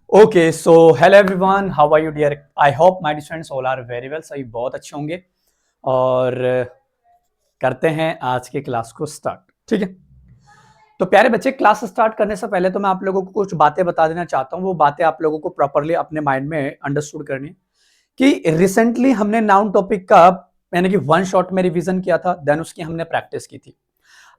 Okay so hello everyone, how are you dear? I hope my students all are very well. सभी बहुत अच्छे होंगे और करते हैं आज के क्लास को स्टार्ट। ठीक है, तो प्यारे बच्चे, क्लास स्टार्ट करने से पहले तो मैं आप लोगों को कुछ बातें बता देना चाहता हूँ। वो बातें आप लोगों को प्रॉपरली अपने माइंड में अंडरस्टूड करनी है कि रिसेंटली हमने नाउन टॉपिक का यानी कि वन शॉट में रिवीजन किया था, देन उसकी हमने प्रैक्टिस की थी।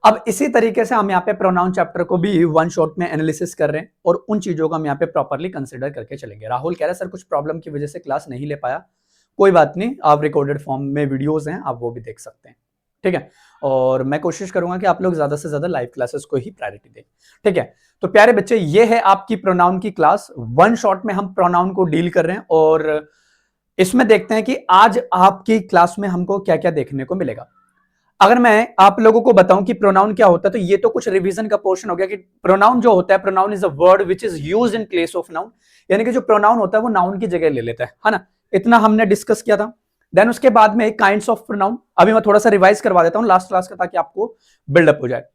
अब इसी तरीके से हम यहाँ पे प्रोनाउन चैप्टर को भी वन शॉट में एनालिसिस कर रहे हैं और उन चीजों को हम यहाँ पे प्रॉपरली कंसिडर करके चलेंगे। राहुल कह रहा है सर कुछ प्रॉब्लम की वजह से क्लास नहीं ले पाया। कोई बात नहीं, आप रिकॉर्डेड फॉर्म में वीडियोस हैं, आप वो भी देख सकते हैं। ठीक है, और मैं कोशिश करूंगा कि आप लोग ज्यादा से ज्यादा लाइव क्लासेस को ही प्रायोरिटी दें। ठीक है, तो प्यारे बच्चे, ये है आपकी प्रोनाउन की क्लास। वन शॉट में हम प्रोनाउन को डील कर रहे हैं और इसमें देखते हैं कि आज आपकी क्लास में हमको क्या क्या देखने को मिलेगा। अगर मैं आप लोगों को बताऊं कि प्रोनाउन क्या होता है, तो ये तो कुछ रिवीजन का पोर्शन हो गया कि प्रोनाउन जो होता है, pronoun is a word which is used in place of noun. यानी कि जो प्रोनाउन होता है वो नाउन की जगह ले लेता है ना। इतना हमने डिस्कस किया था। देन उसके बाद में काइंड्स ऑफ प्रोनाउन, अभी मैं थोड़ा सा रिवाइज करवा देता हूं लास्ट क्लास का ताकि आपको बिल्डअप हो जाए।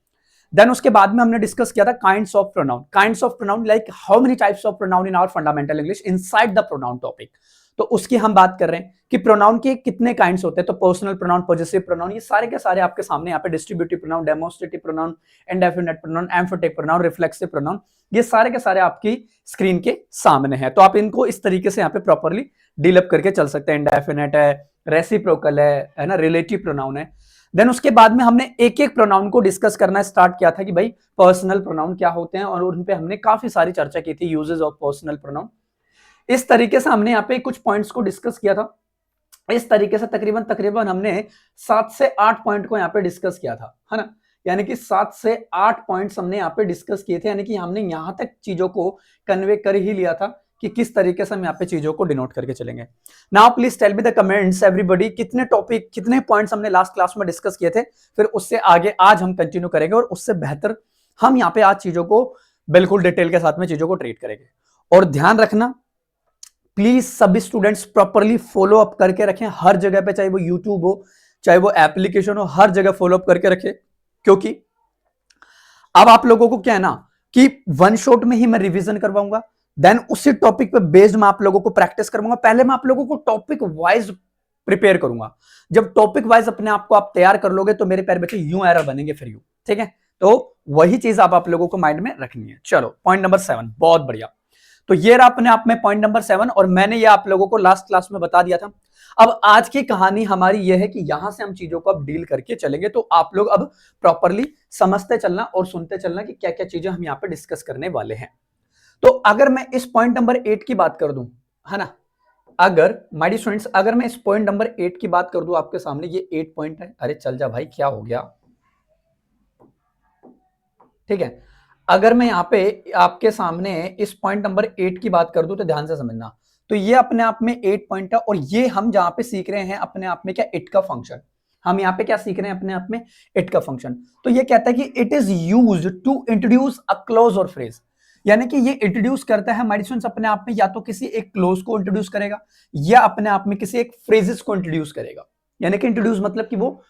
देन उसके बाद में हमने डिस्कस किया था kinds of pronoun. Kinds of pronoun like how many types of pronoun in our fundamental English inside the pronoun topic. तो उसकी हम बात कर रहे हैं कि प्रोनाउन के कितने काइंड्स होते हैं। तो पर्सनल प्रोनाउन, पॉजेसिव प्रोनाउन, ये सारे के सारे आपके सामने यहाँ पे distributive pronoun, demonstrative pronoun, indefinite pronoun, emphatic pronoun, reflexive pronoun, ये सारे के सारे आपकी स्क्रीन के सामने हैं। तो आप इनको इस तरीके से यहाँ पे प्रॉपरली डीलअप करके चल सकते हैं। इंडेफिनिट है, रेसिप्रोकल है ना, रिलेटिव प्रोनाउन है। देन उसके बाद में हमने एक एक प्रोनाउन को डिस्कस करना स्टार्ट किया था कि भाई पर्सनल प्रोनाउन क्या होते हैं और उन पे हमने काफी सारी चर्चा की थी, यूजेस ऑफ पर्सनल प्रोनाउन। इस तरीके से हमने यहाँ पे कुछ पॉइंट्स को डिस्कस किया था। इस तरीके से तकरीबन तकरीबन हमने 7 से 8 पॉइंट को यहाँ पे डिस्कस किया था, है ना। यानी कि 7 से 8 पॉइंट्स हमने यहाँ पे डिस्कस किए थे। यानी कि हमने यहां तक चीजों को कन्वे कर ही लिया था कि किस तरीके से हम यहाँ पे चीजों को डिनोट करके चलेंगे। Now please tell me the comments everybody, कितने टॉपिक, कितने पॉइंट्स हमने लास्ट क्लास में डिस्कस किए थे। फिर उससे आगे आज हम कंटिन्यू करेंगे और उससे बेहतर हम यहाँ पे आज चीजों को बिल्कुल डिटेल के साथ में चीजों को ट्रीट करेंगे। और ध्यान रखना प्लीज सभी स्टूडेंट्स प्रॉपरली फॉलो अप करके रखें हर जगह पे, चाहे वो यूट्यूब हो, चाहे वो एप्लीकेशन हो, हर जगह फॉलो अप करके रखें। क्योंकि अब आप लोगों को क्या है ना कि वन शॉट में ही मैं रिवीजन करवाऊंगा, देन उसी टॉपिक पे बेस्ड मैं आप लोगों को प्रैक्टिस करवाऊंगा। पहले मैं आप लोगों को टॉपिक वाइज प्रिपेयर करूंगा। जब टॉपिक वाइज अपने आप को आप तैयार कर लोगे तो मेरे प्यारे बच्चे यूं एरर बनेंगे फिर यू। ठीक है, तो वही चीज आप लोगों को माइंड में रखनी है। चलो पॉइंट नंबर 7, बहुत बढ़िया। तो ये रहा अपने आप में पॉइंट नंबर 7 और मैंने ये आप लोगों को लास्ट क्लास में बता दिया था। अब आज की कहानी हमारी ये है कि यहां से हम चीजों को अब डील करके चलेंगे। तो आप लोग अब प्रॉपरली समझते चलना और सुनते चलना कि क्या क्या चीजें हम यहाँ पे डिस्कस करने वाले हैं। तो अगर मैं इस पॉइंट नंबर 8 की बात कर दूं, है ना, अगर माय डियर स्टूडेंट्स, अगर मैं इस पॉइंट नंबर 8 की बात कर दूं आपके सामने, ये 8 पॉइंट है। अरे चल जा भाई, क्या हो गया? ठीक है, अगर मैं यहाँ पे आपके सामने इस पॉइंट नंबर 8 की बात कर दूं तो ध्यान से समझना। तो ये अपने आप में 8 पॉइंट है और ये हम जहां पे सीख रहे हैं अपने आप में क्या, इट का फंक्शन। हम यहाँ पे क्या सीख रहे हैं अपने आप में, इट का फंक्शन। तो ये कहता है कि it is used to introduce a clause और फ्रेज। यानी कि ये इंट्रोड्यूस करता है मेडिसिन अपने आप में, या तो किसी एक क्लोज को इंट्रोड्यूस करेगा या अपने आप में किसी एक फ्रेजेस को इंट्रोड्यूस करेगा। यानी कि इंट्रोड्यूस मतलब कि वो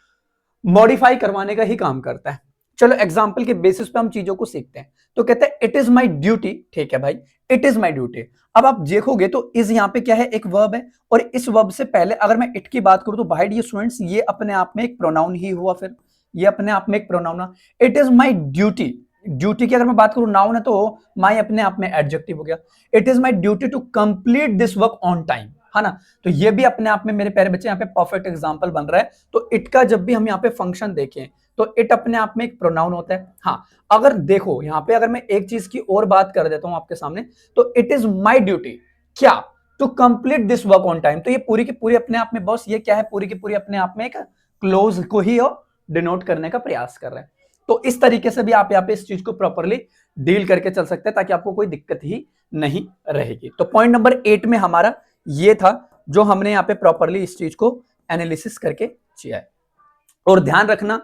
मॉडिफाई करवाने का ही काम करता है। चलो एग्जाम्पल के बेसिस पे हम चीजों को सीखते हैं। तो कहते हैं इट इज माई ड्यूटी। ठीक है भाई, इट इज माई ड्यूटी। अब आप देखोगे तो इज यहाँ पे क्या है, एक वर्ब है और इस वर्ब से पहले अगर मैं इट की बात करूं तो भाई ये स्टूडेंट्स ये अपने आप में एक प्रोनाउन ही हुआ। फिर ये अपने आप में एक प्रोनाउन है। It is my duty, duty की अगर मैं बात करूं नाउन है तो माई अपने आप में एडजेक्टिव हो गया। It is my duty to complete this work on time, है ना। तो ये भी अपने आप में मेरे प्यारे बच्चे यहाँ पे परफेक्ट एग्जांपल बन रहा है। तो इट का जब भी हम यहाँ पे फंक्शन देखें तो इट अपने आप में एक प्रोनाउन होता है। हाँ, अगर देखो यहाँ पे अगर मैं एक चीज की और बात कर देता हूं आपके सामने, तो इट इज माई ड्यूटी क्या, to complete this work on time. तो ये पूरी की पूरी अपने आप में बॉस ये क्या है, पूरी की पूरी अपने आप में एक क्लोज को ही डिनोट करने का प्रयास कर रहे हैं। तो इस तरीके से भी आप यहाँ पे इस चीज को प्रॉपरली डील करके चल सकते हैं ताकि आपको कोई दिक्कत ही नहीं रहेगी। तो पॉइंट नंबर 8 में हमारा ये था जो हमने यहाँ पे प्रॉपरली इस चीज को एनालिसिस करके किया है। और ध्यान रखना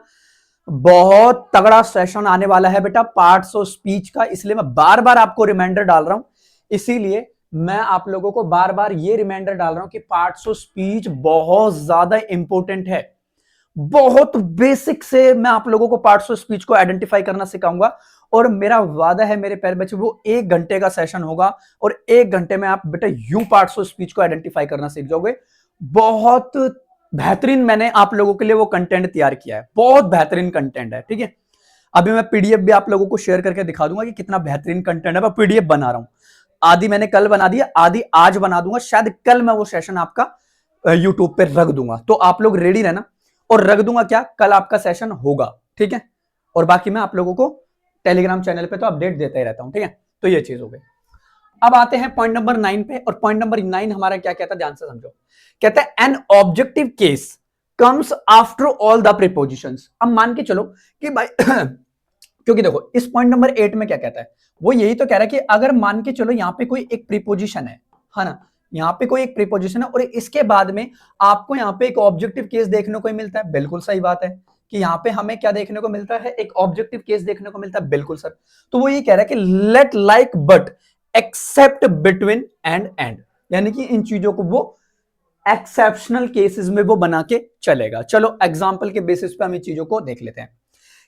बहुत तगड़ा सेशन आने वाला है बेटा पार्ट्स ऑफ स्पीच का, इसलिए मैं बार बार आपको रिमाइंडर डाल रहा हूं। इसीलिए मैं आप लोगों को बार बार ये रिमाइंडर डाल रहा हूं कि पार्ट्स ऑफ स्पीच बहुत ज्यादा इंपॉर्टेंट है। बहुत बेसिक से मैं आप लोगों को पार्ट्स ऑफ स्पीच को आइडेंटिफाई करना सिखाऊंगा और मेरा वादा है मेरे प्यारे बच्चे वो 1 घंटे का सेशन होगा और 1 घंटे में आप बेटा यू पार्ट्स ऑफ स्पीच को आइडेंटिफाई करना सीख जाओगे। बहुत बेहतरीन मैंने आप लोगों के लिए वो कंटेंट तैयार किया है, बहुत बेहतरीन कंटेंट है, ठीक है। अभी मैं पीडीएफ भी आप लोगों को शेयर करके दिखा दूंगा कि कितना बेहतरीन कंटेंट है। मैं पीडीएफ बना रहा हूं, आदि मैंने कल बना दिया, आदि आज बना दूंगा, शायद कल मैं वो सेशन आपका यूट्यूब पे रख दूंगा। तो आप लोग रेडी रहना, और रख दूंगा क्या, कल आपका सेशन होगा, ठीक है। और बाकी मैं आप लोगों को टेलीग्राम चैनल पे तो अपडेट देता ही रहता हूं, ठीक है। तो ये चीज हो गई। अब आते हैं पॉइंट नंबर 9 पे, और पॉइंट नंबर 9 हमारा क्या कहता है, ध्यान से समझो। कहता है N objective case comes after all the prepositions. अब मान के चलो कि भाई क्योंकि देखो इस पॉइंट नंबर 8 में क्या कहता है, वो यही तो कह रहा है कि अगर मान के चलो यहां पे कोई एक प्रीपोजिशन है ना, यहां पे कोई एक प्रीपोजिशन है और इसके बाद में आपको यहां पे एक ऑब्जेक्टिव केस देखने को मिलता है। बिल्कुल सही बात है कि यहां पे हमें क्या देखने को मिलता है, एक ऑब्जेक्टिव केस देखने को मिलता है, बिल्कुल सर। तो वो ये कह रहा है कि let like but except between and, यानी कि इन चीजों को वो एक्सेप्शनल केसेस में वो बना के चलेगा। चलो एग्जांपल के बेसिस पे हम इन चीजों को देख लेते हैं।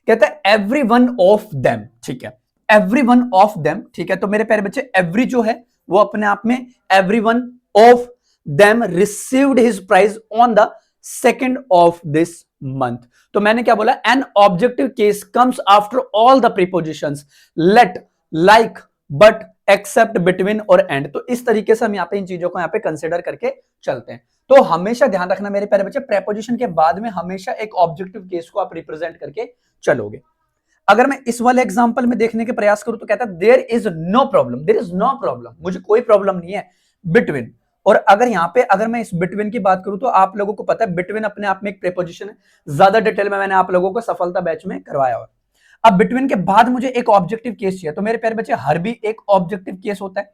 कहता है एवरी वन ऑफ देम, ठीक है, एवरी वन ऑफ देम, ठीक है। तो मेरे प्यारे बच्चे एवरी जो है वो अपने आप में every one of them received his prize on the 2nd of this month। तो मैंने क्या बोला, an objective case comes after all the prepositions let like but except between और एंड। तो इस तरीके से हम यहाँ पे इन चीजों को यहाँ पे कंसिडर करके चलते हैं। तो हमेशा ध्यान रखना मेरे प्यारे बच्चे, प्रीपोजिशन के बाद में हमेशा एक ऑब्जेक्टिव केस को आप रिप्रेजेंट करके चलोगे। अगर मैं इस वाले एग्जांपल में देखने के प्रयास करूं तो कहता है there is no problem, there is no problem, मुझे कोई प्रॉब्लम नहीं है बिटवीन। और अगर यहां पे अगर मैं इस बिटवीन की बात करूं तो आप लोगों को पता है बिटवीन अपने आप में एक प्रीपोजिशन है, ज्यादा डिटेल में मैंने आप लोगों को सफलता बैच में करवाया हुआ। अब बिटवीन के बाद मुझे एक ऑब्जेक्टिव केस चाहिए, तो मेरे प्यारे बच्चे हर भी एक ऑब्जेक्टिव केस होता है।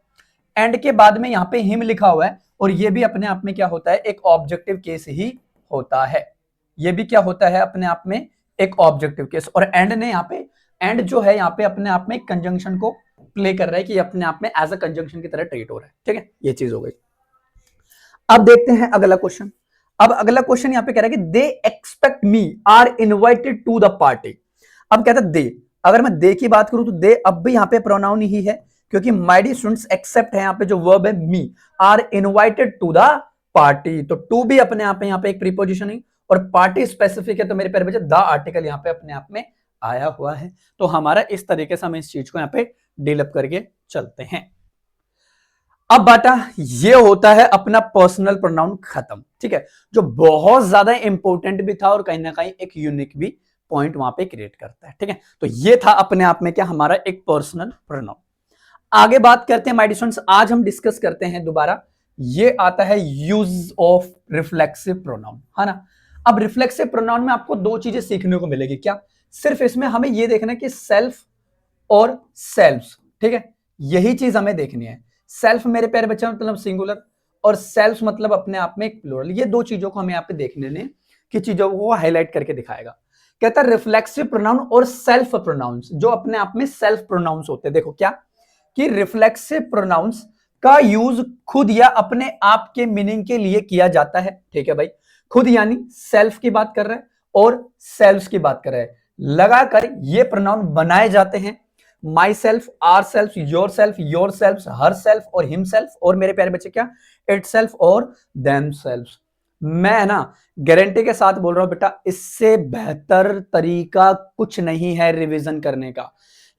एंड के बाद में यहाँ पे हिम लिखा हुआ है और ये भी अपने आप में क्या होता है, एक ऑब्जेक्टिव केस ही होता है। ये भी क्या होता है, अपने आप में एक ऑब्जेक्टिव केस। और एंड ने यहाँ पे, एंड जो है यहाँ पे अपने आप में एक कंजंक्शन को प्ले कर रहा है कि अपने आप में एज अ कंजंक्शन की तरह ट्रीट हो रहा है, ठीक है। ये चीज हो गई। अब देखते हैं अगला क्वेश्चन। अब अगला क्वेश्चन यहाँ पे कह रहा है कि they expect me are invited to the party. अब कहता है दे, अगर मैं दे की बात करूं तो दे अब भी यहाँ पे प्रोनाउन ही है, क्योंकि माय डियर स्टूडेंट्स एक्सेप्ट है यहाँ पे जो वर्ब है me, are invited to the party. तो टू भी अपने आप में यहाँ पे एक प्रीपोजिशन है और पार्टी स्पेसिफिक है, तो मेरे प्यारे बच्चे द आर्टिकल यहाँ पे अपने आप में आया हुआ है। तो हमारा इस तरीके से हम इस चीज को यहाँ पे डीलअप करके चलते हैं। अब बेटा ये होता है अपना पर्सनल प्रोनाउन खत्म, ठीक है, जो बहुत ज्यादा इंपॉर्टेंट भी था और कहीं ना कहीं एक यूनिक भी पॉइंट वहां पे क्रिएट करता है, ठीक है। तो ये था अपने आप में क्या, हमारा एक पर्सनल प्रोनाउन। आगे बात करते हैं माय डियर स्टूडेंट्स, आज हम डिस्कस करते हैं दोबारा, ये आता है यूज ऑफ रिफ्लेक्सिव प्रोनाउन, है ना। अब रिफ्लेक्सिव प्रोनाउन में आपको दो चीजें सीखने को मिलेगी, क्या, सिर्फ इसमें हमें ये देखना है कि सेल्फ और सेल्फ्स, ठीक है, यही चीज हमें देखनी है। सेल्फ मेरे प्यारे बच्चे मतलब सिंगुलर और सेल्फ मतलब अपने आप में एक प्लूरल। ये दो चीजों को हमें यहाँ पे देखने ने कि चीजों को हाईलाइट करके दिखाएगा। कहता है रिफ्लेक्सिव प्रोनाउन और सेल्फ प्रोनाउंस, जो अपने आप में सेल्फ प्रोनाउंस होते हैं। देखो क्या कि रिफ्लेक्सिव प्रोनाउंस का यूज खुद या अपने आप के मीनिंग के लिए किया जाता है, ठीक है भाई। खुद यानी सेल्फ की बात कर रहे हैं और सेल्फ्स की बात कर रहे हैं, लगाकर ये प्रोनाउन बनाए जाते हैं। Myself, ourself, yourself, yourself, herself और हिम सेल्फ, और मेरे प्यारे बच्चे क्या, इट सेल्फ और देम सेल्फ। मैं ना गारंटी के साथ बोल रहा हूं बेटा, इससे बेहतर तरीका कुछ नहीं है रिवीजन करने का।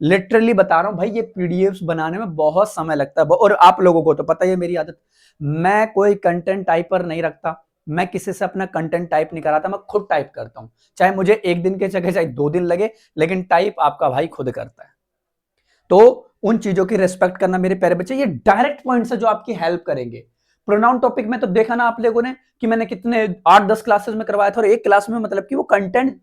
लिटरली बता रहा हूं भाई, ये पीडीएफ्स बनाने में बहुत समय लगता है और आप लोगों को तो पता ही है मेरी आदत, मैं कोई कंटेंट टाइपर नहीं रखता, मैं किसी से अपना कंटेंट टाइप नहीं कराता, मैं खुद टाइप करता हूं। चाहे मुझे 1 दिन के जगह चाहे 2 दिन लगे, लेकिन टाइप आपका भाई खुद करता है। तो उन चीजों की रिस्पेक्ट करना मेरे प्यारे बच्चे, ये डायरेक्ट पॉइंट्स है जो आपकी हेल्प करेंगे। प्रोनाउन टॉपिक में तो देखा ना आप लोगों ने कि मैंने कितने 8-10 क्लासेस में करवाया था और एक क्लास में मतलब कि वो कंटेंट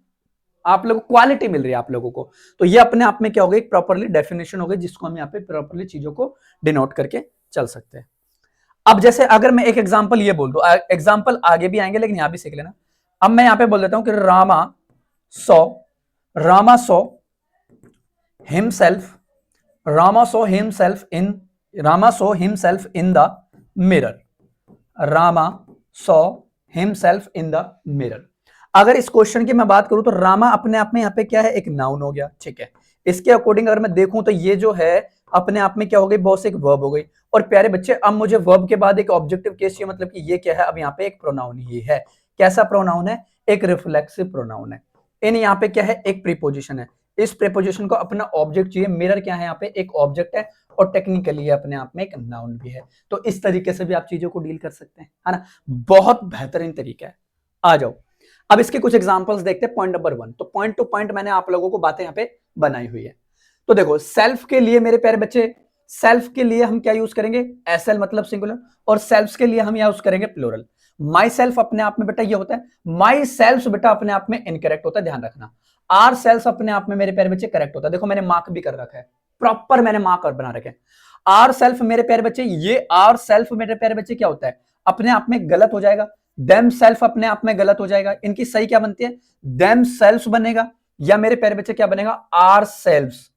आप लोगों को क्वालिटी मिल रही है आप लोगों को। तो ये अपने आप में क्या हो गई, एक प्रॉपर्ली डेफिनेशन हो गई, जिसको हम यहाँ पे प्रॉपर्ली चीजों को डिनोट करके चल सकते हैं। अब जैसे अगर मैं एक एग्जांपल ये बोल दूं, एग्जांपल आगे भी आएंगे लेकिन यहां भी सीख लेना। अब मैं यहां पे बोल देता हूं कि Rama saw himself, Rama saw himself in the mirror. Rama saw himself in the mirror. अगर इस क्वेश्चन की मैं बात करूं तो रामा अपने आप में यहाँ पे क्या है, एक नाउन हो गया, ठीक है, इसके अकॉर्डिंग अगर मैं देखूं तो ये जो है अपने आप में क्या हो गई बॉस, एक वर्ब हो गई। और प्यारे बच्चे अब मुझे वर्ब के बाद एक ऑब्जेक्टिव केस चाहिए, मतलब कि ये क्या है, अब यहाँ पे एक प्रोनाउन ही है। कैसा प्रोनाउन है? एक रिफ्लेक्सिव प्रोनाउन है। इन यहाँ पे क्या है, एक प्रीपोजिशन है। इस प्रीपोजिशन को अपना ऑब्जेक्ट चाहिए। मिरर क्या है, यहाँ पे एक ऑब्जेक्ट है और टेक्निकली ये अपने आप में एक नाउन भी है। तो इस तरीके से भी आप चीजों को डील कर सकते हैं, है ना। बहुत बेहतरीन तरीका है। आ जाओ अब इसके कुछ एग्जांपल्स देखते हैं। पॉइंट नंबर 1, तो पॉइंट टू पॉइंट मैंने आप लोगों को बातें यहाँ पे बनाई हुई है। तो देखो सेल्फ के लिए मेरे प्यारे बच्चे, सेल्फ के लिए हम क्या यूज करेंगे, एसएल मतलब सिंगुलर, और सेल्फ्स के लिए हम यूज करेंगे प्लूरल। माई सेल्फ अपने आप में बेटा ये होता है, माई सेल्फ बेटा अपने आप में इनकरेक्ट होता है, ध्यान रखना। आर सेल्फ अपने आप में मेरे प्यारे बच्चे करेक्ट होता है। देखो मैंने मार्क भी कर रखा है, प्रॉपर मैंने मार्क बना रखे हैं। आर सेल्फ मेरे प्यारे बच्चे, ये आर सेल्फ मेरे प्यारे बच्चे क्या होता है, अपने आप में गलत हो जाएगा। देम सेल्फ अपने आप में गलत हो जाएगा। इनकी सही क्या बनती है, देम सेल्फ बनेगा, या मेरे प्यारे बच्चे क्या बनेगा, आर सेल्फ्स।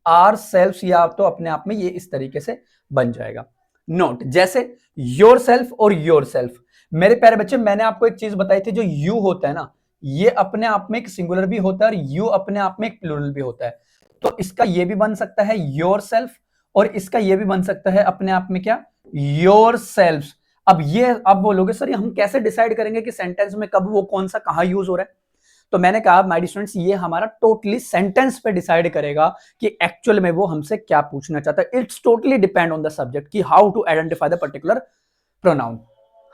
आर सेल्फ्स या तो अपने आप में ये इस तरीके से बन जाएगा। नोट, जैसे योर सेल्फ और योर सेल्फ। मेरे प्यारे बच्चे मैंने आपको एक चीज बताई थी, जो यू होता है ना, ये अपने आप में एक सिंगुलर भी होता है और यू अपने आप में एक प्लूरल भी होता है। तो इसका ये भी बन सकता है योर सेल्फ, और इसका ये भी बन सकता है अपने आप में क्या, योर सेल्फ। अब बोलोगे सर हम कैसे डिसाइड करेंगे कि सेंटेंस में कब वो कौन सा कहां यूज हो रहा है। तो मैंने कहा माय स्टूडेंट्स, ये हमारा टोटली सेंटेंस पे डिसाइड करेगा कि एक्चुअल में वो हमसे क्या पूछना चाहता है। It's totally depend on the subject कि how to identify the particular pronoun,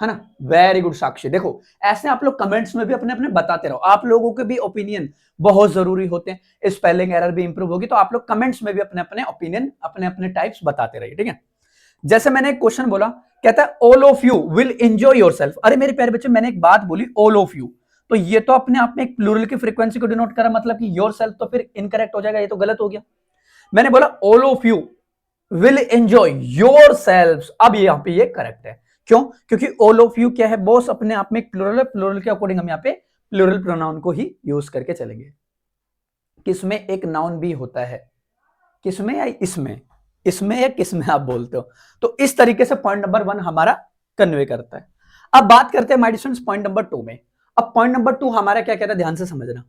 है ना। Very good Sakshi. देखो ऐसे आप लोग कमेंट्स में भी अपने अपने बताते रहो, आप लोगों के भी ओपिनियन बहुत जरूरी होते हैं। स्पेलिंग एरर भी इंप्रूव होगी, तो आप लोग कमेंट्स में भी अपने अपने ओपिनियन, अपने अपने टाइप्स बताते रहिए, ठीक है। जैसे मैंने एक क्वेश्चन बोला, कहता है all of you will enjoy yourself. अरे मेरे प्यारे बच्चे मैंने एक बात बोली ऑल ऑफ यू, तो ये तो अपने आप में एक प्लूरल की फ्रीक्वेंसी को डिनोट करा, मतलब कि योरसेल्फ तो फिर इनकरेक्ट हो जाएगा, ये तो गलत हो गया। मैंने बोला all of you will enjoy yourselves, अब यहां पे ये करेक्ट है। क्यों? क्योंकि ऑल ऑफ यू क्या है बॉस, अपने आप में एक प्लूरल है। प्लूरल के अकॉर्डिंग हम यहाँ पे प्लूरल प्रोनाउन को ही यूज करके चलेंगे। किसमें एक नाउन भी होता है, किसमें या इसमें, इसमें या किसमें आप बोलते हो। तो इस तरीके से पॉइंट नंबर 1 हमारा कन्वे करता है। अब बात करते हैं माय स्टूडेंट्स पॉइंट नंबर 2 में। अब पॉइंट नंबर 2 हमारा क्या कहता है, ध्यान से समझना।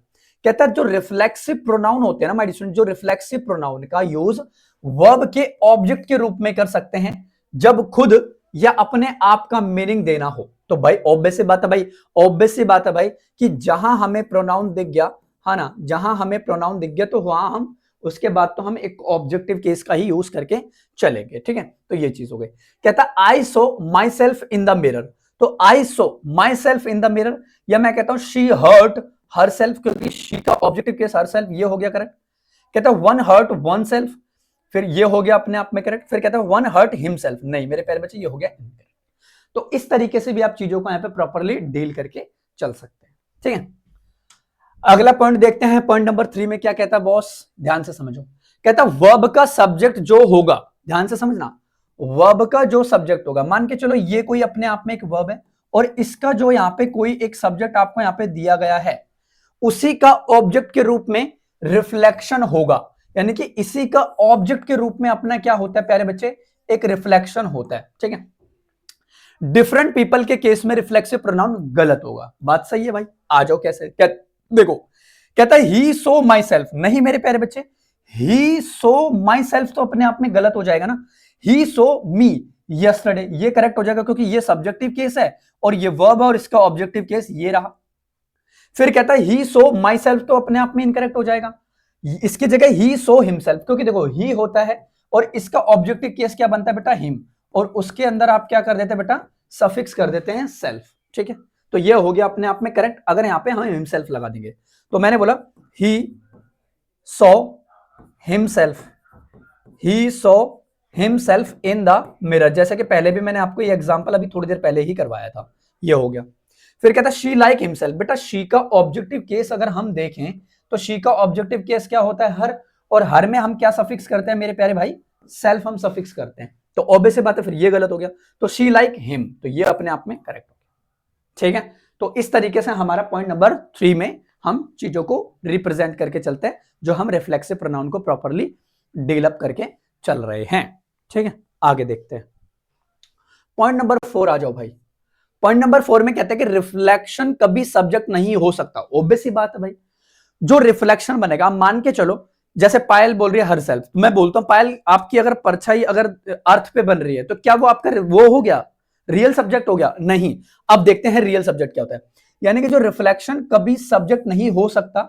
कहता है जो रिफ्लेक्सिव प्रोनाउन होते हैं ना माय स्टूडेंट, जो रिफ्लेक्सिव प्रोनाउन का यूज वर्ब के ऑब्जेक्ट के रूप में कर सकते हैं जब खुद या अपने आप का मीनिंग देना हो। तो भाई ऑब्वियस सी बात है भाई, ऑब्वियस सी बात है भाई कि जहां हमें प्रोनाउन दिख गया, है ना, जहां हमें प्रोनाउन दिख गया तो वहां हम उसके बाद तो हम एक ऑब्जेक्टिव केस का ही यूज करके चलेंगे, ठीक है। तो ये चीज हो गई। कहता I saw myself in the mirror, तो I saw myself in the mirror, या मैं कहता हूं शी हर्ट हर सेल्फ, क्योंकि शी का ऑब्जेक्टिव केस हर सेल्फ, ये हो गया करेक्ट। कहता वन हर्ट वन सेल्फ, फिर ये हो गया अपने आप में करेक्ट। फिर कहता है वन हर्ट हिमसेल्फ, नहीं मेरे प्यारे बच्चे ये हो गया इनकरेक्ट। तो इस तरीके से भी आप चीजों को यहां पे प्रॉपर्ली डील करके चल सकते हैं, ठीक है। अगला पॉइंट देखते हैं, पॉइंट नंबर 3 में क्या कहता है बॉस, ध्यान से समझो। कहता वर्ब का सब्जेक्ट जो होगा, ध्यान से समझना, वर्ब का जो सब्जेक्ट होगा, मान के चलो ये कोई अपने आप में एक वर्ब है और इसका जो यहां पे कोई एक सब्जेक्ट आपको यहां पे दिया गया है, उसी का ऑब्जेक्ट के रूप में रिफ्लेक्शन होगा। यानी कि इसी का ऑब्जेक्ट के रूप में अपना क्या होता है प्यारे बच्चे, एक रिफ्लेक्शन होता है, ठीक है। डिफरेंट पीपल के केस में रिफ्लेक्सिव प्रोनाउन गलत होगा, बात सही है भाई। आ जाओ कैसे, देखो कहता है ही सो माई सेल्फ, नहीं मेरे प्यारे बच्चे, ही सो माई सेल्फ तो अपने आप में गलत हो जाएगा ना। ही सो मी यस्टरडे, ये करेक्ट हो जाएगा क्योंकि ये सब्जेक्टिव केस है और ये वर्ब है और इसका ऑब्जेक्टिव केस ये रहा। फिर कहता है ही सो माई सेल्फ, तो अपने आप में इनकरेक्ट हो जाएगा। इसकी जगह ही सो हिमसेल्फ, क्योंकि देखो ही होता है और इसका ऑब्जेक्टिव केस क्या बनता है बेटा, हिम, और उसके अंदर आप क्या कर देते हैं बेटा, सफिक्स कर देते हैं सेल्फ, ठीक है। तो ये हो गया अपने आप में करेक्ट। अगर यहां पे हम हिमसेल्फ लगा देंगे तो मैंने बोला he saw himself, he saw himself in the mirror, जैसे कि पहले भी मैंने आपको ये एग्जांपल अभी थोड़ी देर पहले ही करवाया था, ये हो गया। फिर कहता शी लाइक हिमसेल्फ, बेटा शी का ऑब्जेक्टिव केस अगर हम देखें तो शी का ऑब्जेक्टिव केस क्या होता है, हर, और हर में हम क्या सफिक्स करते हैं मेरे प्यारे भाई, सेल्फ हम सफिक्स करते हैं। तो ऑब्वियस बात है फिर ये गलत हो गया, तो शी लाइक हिम, तो ये अपने आप में करेक्ट हो गया, ठीक है। तो इस तरीके से हमारा पॉइंट नंबर 3 में हम चीजों को रिप्रेजेंट करके चलते हैं, जो हम रिफ्लेक्सिव प्रोनाउन को प्रॉपर्ली डेवलप करके चल रहे हैं, ठीक है। आगे देखते हैं पॉइंट नंबर 4, आ जाओ भाई। पॉइंट नंबर 4 में कहते हैं कि रिफ्लेक्शन कभी सब्जेक्ट नहीं हो सकता। ऑब्वियस ही बात है भाई, जो रिफ्लेक्शन बनेगा, मान के चलो जैसे पायल बोल रही है हर सेल्फ, मैं बोलता हूं पायल आपकी अगर परछाई अगर अर्थ पे बन रही है तो क्या वो आपका वो हो गया, रियल सब्जेक्ट हो गया? नहीं। अब देखते हैं रियल सब्जेक्ट क्या होता है। यानी कि जो रिफ्लेक्शन कभी सब्जेक्ट नहीं हो सकता,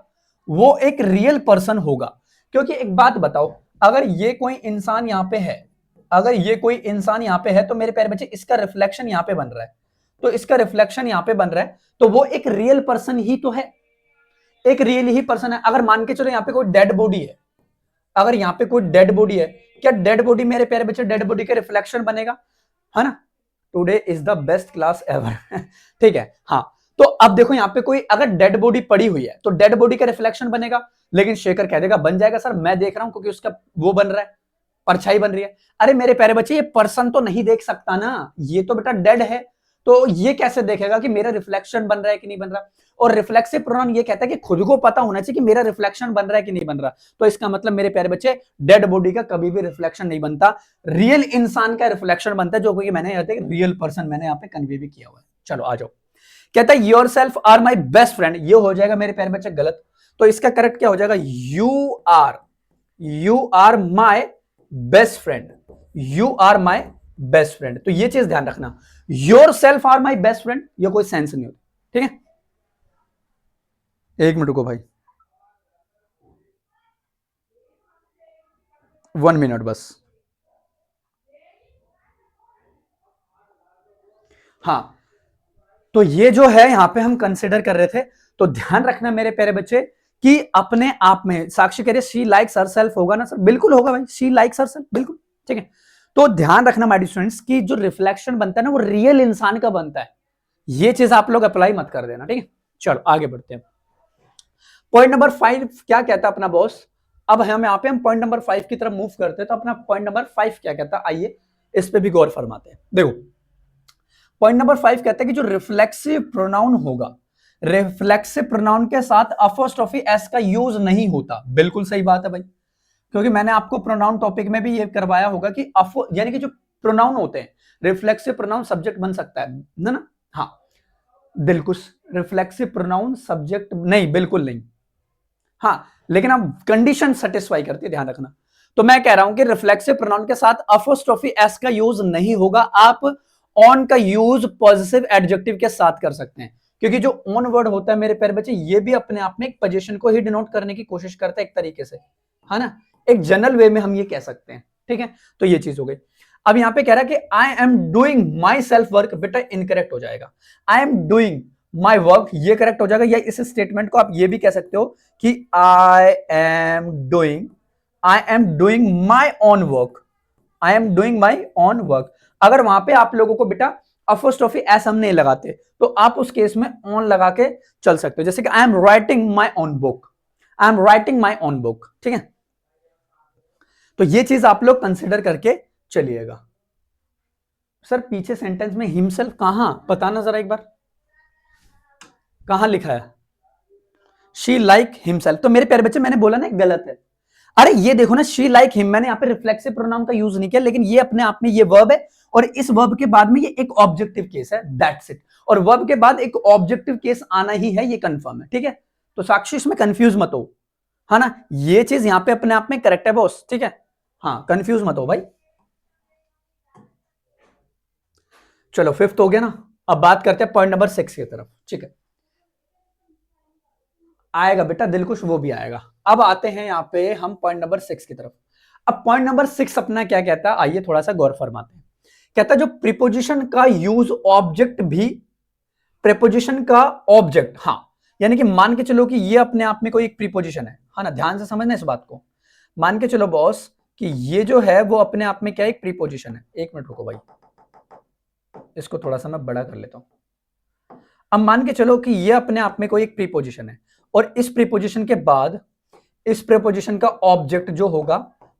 वो एक रियल पर्सन होगा। क्योंकि एक बात बताओ, अगर ये कोई इंसान यहां पे है, अगर ये कोई इंसान यहां पे है तो मेरे प्यारे बच्चे इसका रिफ्लेक्शन यहां पे बन रहा है, तो इसका रिफ्लेक्शन यहां पे बन रहा है, तो वो एक रियल पर्सन ही तो है, एक रियल ही पर्सन है। अगर मान के चलो यहां पे कोई डेड बॉडी है, अगर यहां पे कोई डेड बॉडी है, क्या डेड बॉडी मेरे प्यारे बच्चे डेड बॉडी का रिफ्लेक्शन बनेगा? है ना? Today is the best class ever. ठीक है, हाँ। तो अब देखो यहां पे कोई अगर डेड बॉडी पड़ी हुई है तो डेड बॉडी का रिफ्लेक्शन बनेगा, लेकिन शेखर कह देगा बन जाएगा सर, मैं देख रहा हूं क्योंकि उसका वो बन रहा है, परछाई बन रही है। अरे मेरे प्यारे बच्चे ये पर्सन तो नहीं देख सकता ना, ये तो बेटा डेड है, तो ये कैसे देखेगा कि मेरा रिफ्लेक्शन बन रहा है कि नहीं बन रहा? और रिफ्लेक्सिव प्रोनाउन ये कहता है कि खुद को पता होना चाहिए कि मेरा रिफ्लेक्शन बन रहा है कि नहीं बन रहा। तो इसका मतलब मेरे प्यारे बच्चे डेड बॉडी का कभी भी रिफ्लेक्शन नहीं बनता, रियल इंसान का रिफ्लेक्शन बनता है, जो कि मैंने यहाँ पे रियल पर्सन मैंने यहाँ पे कन्वे भी किया हुआ है। चलो आ जाओ। कहता है yourself are my best friend, ये हो जाएगा मेरे प्यारे बच्चे गलत, तो इसका करेक्ट क्या हो जाएगा? You are my best friend, you are my best friend. तो ये चीज ध्यान रखना, yourself are my best friend, ये कोई सेंस नहीं होती। ठीक है, एक मिनट को भाई, 1 मिनट बस। हाँ, तो ये जो है यहां पे हम कंसिडर कर रहे थे, तो ध्यान रखना मेरे प्यारे बच्चे कि अपने आप में साक्षी कह रहे शी लाइक्स हरसेल्फ, होगा ना सर? बिल्कुल होगा भाई, शी लाइक्स हरसेल्फ, बिल्कुल। ठीक है, तो ध्यान रखना माय डियर स्टूडेंट्स कि जो रिफ्लेक्शन बनता है ना वो रियल इंसान का बनता है, ये चीज आप लोग अप्लाई मत कर देना। ठीक है, चलो आगे बढ़ते हैं। पॉइंट नंबर 5 क्या कहता है अपना बॉस? अब हम यहाँ पे हम पॉइंट नंबर 5 की तरफ मूव करते हैं, तो अपना पॉइंट नंबर 5 क्या कहता है, आइए इस पे भी गौर फरमाते हैं। देखो पॉइंट नंबर 5 कहता है कि जो रिफ्लेक्सिव प्रोनाउन होगा, रिफ्लेक्सिव प्रोनाउन के साथ अपोस्ट्रोफी एस का यूज नहीं होता। बिल्कुल सही बात है भाई, क्योंकि मैंने आपको प्रोनाउन टॉपिक में भी ये करवाया होगा कि यानी कि जो प्रोनाउन होते हैं, रिफ्लेक्सिव प्रोनाउन सब्जेक्ट बन सकता है ना? हाँ बिल्कुल, रिफ्लेक्सिव प्रोनाउन सब्जेक्ट नहीं, बिल्कुल नहीं। हाँ, लेकिन अब कंडीशन सेटिस्फाई करती है, ध्यान रखना। तो मैं कह रहा हूं कि रिफ्लेक्सिव प्रोनाउन के साथ अपोस्ट्रोफी एस का यूज नहीं होगा, आप ऑन का यूज पॉजिटिव एडजेक्टिव के साथ कर सकते हैं, क्योंकि जो ऑन वर्ड होता है मेरे प्यारे बच्चे, ये भी अपने आप में एक पोजीशन को ही डिनोट करने की कोशिश करता है एक तरीके से, है ना? एक जनरल वे में हम ये कह सकते हैं। ठीक है, तो ये चीज हो गई। अब यहां पे कह रहा है कि I am doing my self work, बेटा इनकरेक्ट हो जाएगा। I am doing my work ये करेक्ट हो जाएगा, या इस स्टेटमेंट को आप ये भी कह सकते हो कि I am doing my own work, I am doing my own work. अगर वहां पे आप लोगों को बेटा अपोस्ट्रोफी एस हम नहीं लगाते, तो आप उस केस में ऑन लगा के चल सकते हो, जैसे कि I am writing my own book, I am writing my own book. ठीक है, तो ये चीज आप लोग कंसिडर करके चलिएगा। सर पीछे सेंटेंस में हिमसेल्फ कहां, बताना जरा एक बार, कहां लिखा है? शी लाइक हिमसेल्फ, तो मेरे प्यारे बच्चे मैंने बोला ना गलत है। अरे ये देखो ना, शी लाइक हिम, मैंने यहाँ पे रिफ्लेक्सिव प्रोनाउन का यूज नहीं किया, लेकिन ये अपने आप में ये वर्ब है, और इस वर्ब के बाद में ये एक ऑब्जेक्टिव केस है, दैट्स इट। और वर्ब के बाद एक ऑब्जेक्टिव केस आना ही है, ये कंफर्म है। ठीक है, तो साक्षी इसमें कंफ्यूज मत हो, है ना? ये चीज यहाँ पे अपने आप में करेक्ट है बॉस। ठीक है, हाँ कंफ्यूज मत हो भाई। चलो 5th हो गया ना, अब बात करते हैं पॉइंट नंबर 6 की तरफ। ठीक है, आएगा बेटा दिलकुश, वो भी आएगा। अब आते हैं यहां पे हम पॉइंट नंबर 6 की तरफ। अब पॉइंट नंबर 6 अपना क्या कहता है, आइए थोड़ा सा गौर फरमाते हैं। कहता है जो प्रीपोजिशन का यूज ऑब्जेक्ट भी, प्रीपोजिशन का ऑब्जेक्ट, हाँ, यानी कि मान के चलो कि ये अपने आप में कोई एक प्रीपोजिशन है ना? ध्यान से समझना इस बात को। मान के चलो बॉस कि ये जो है वो अपने आप में क्या एक प्रीपोजिशन है। एक मिनट रुको भाई, इसको थोड़ा सा मैं बड़ा कर लेता हूं। अब मान के चलो कि ये अपने आप में कोई एक प्रीपोजिशन है, और इस प्रीपोजिशन के बाद इस प्रीपोजिशन का ऑब्जेक्ट जो होगा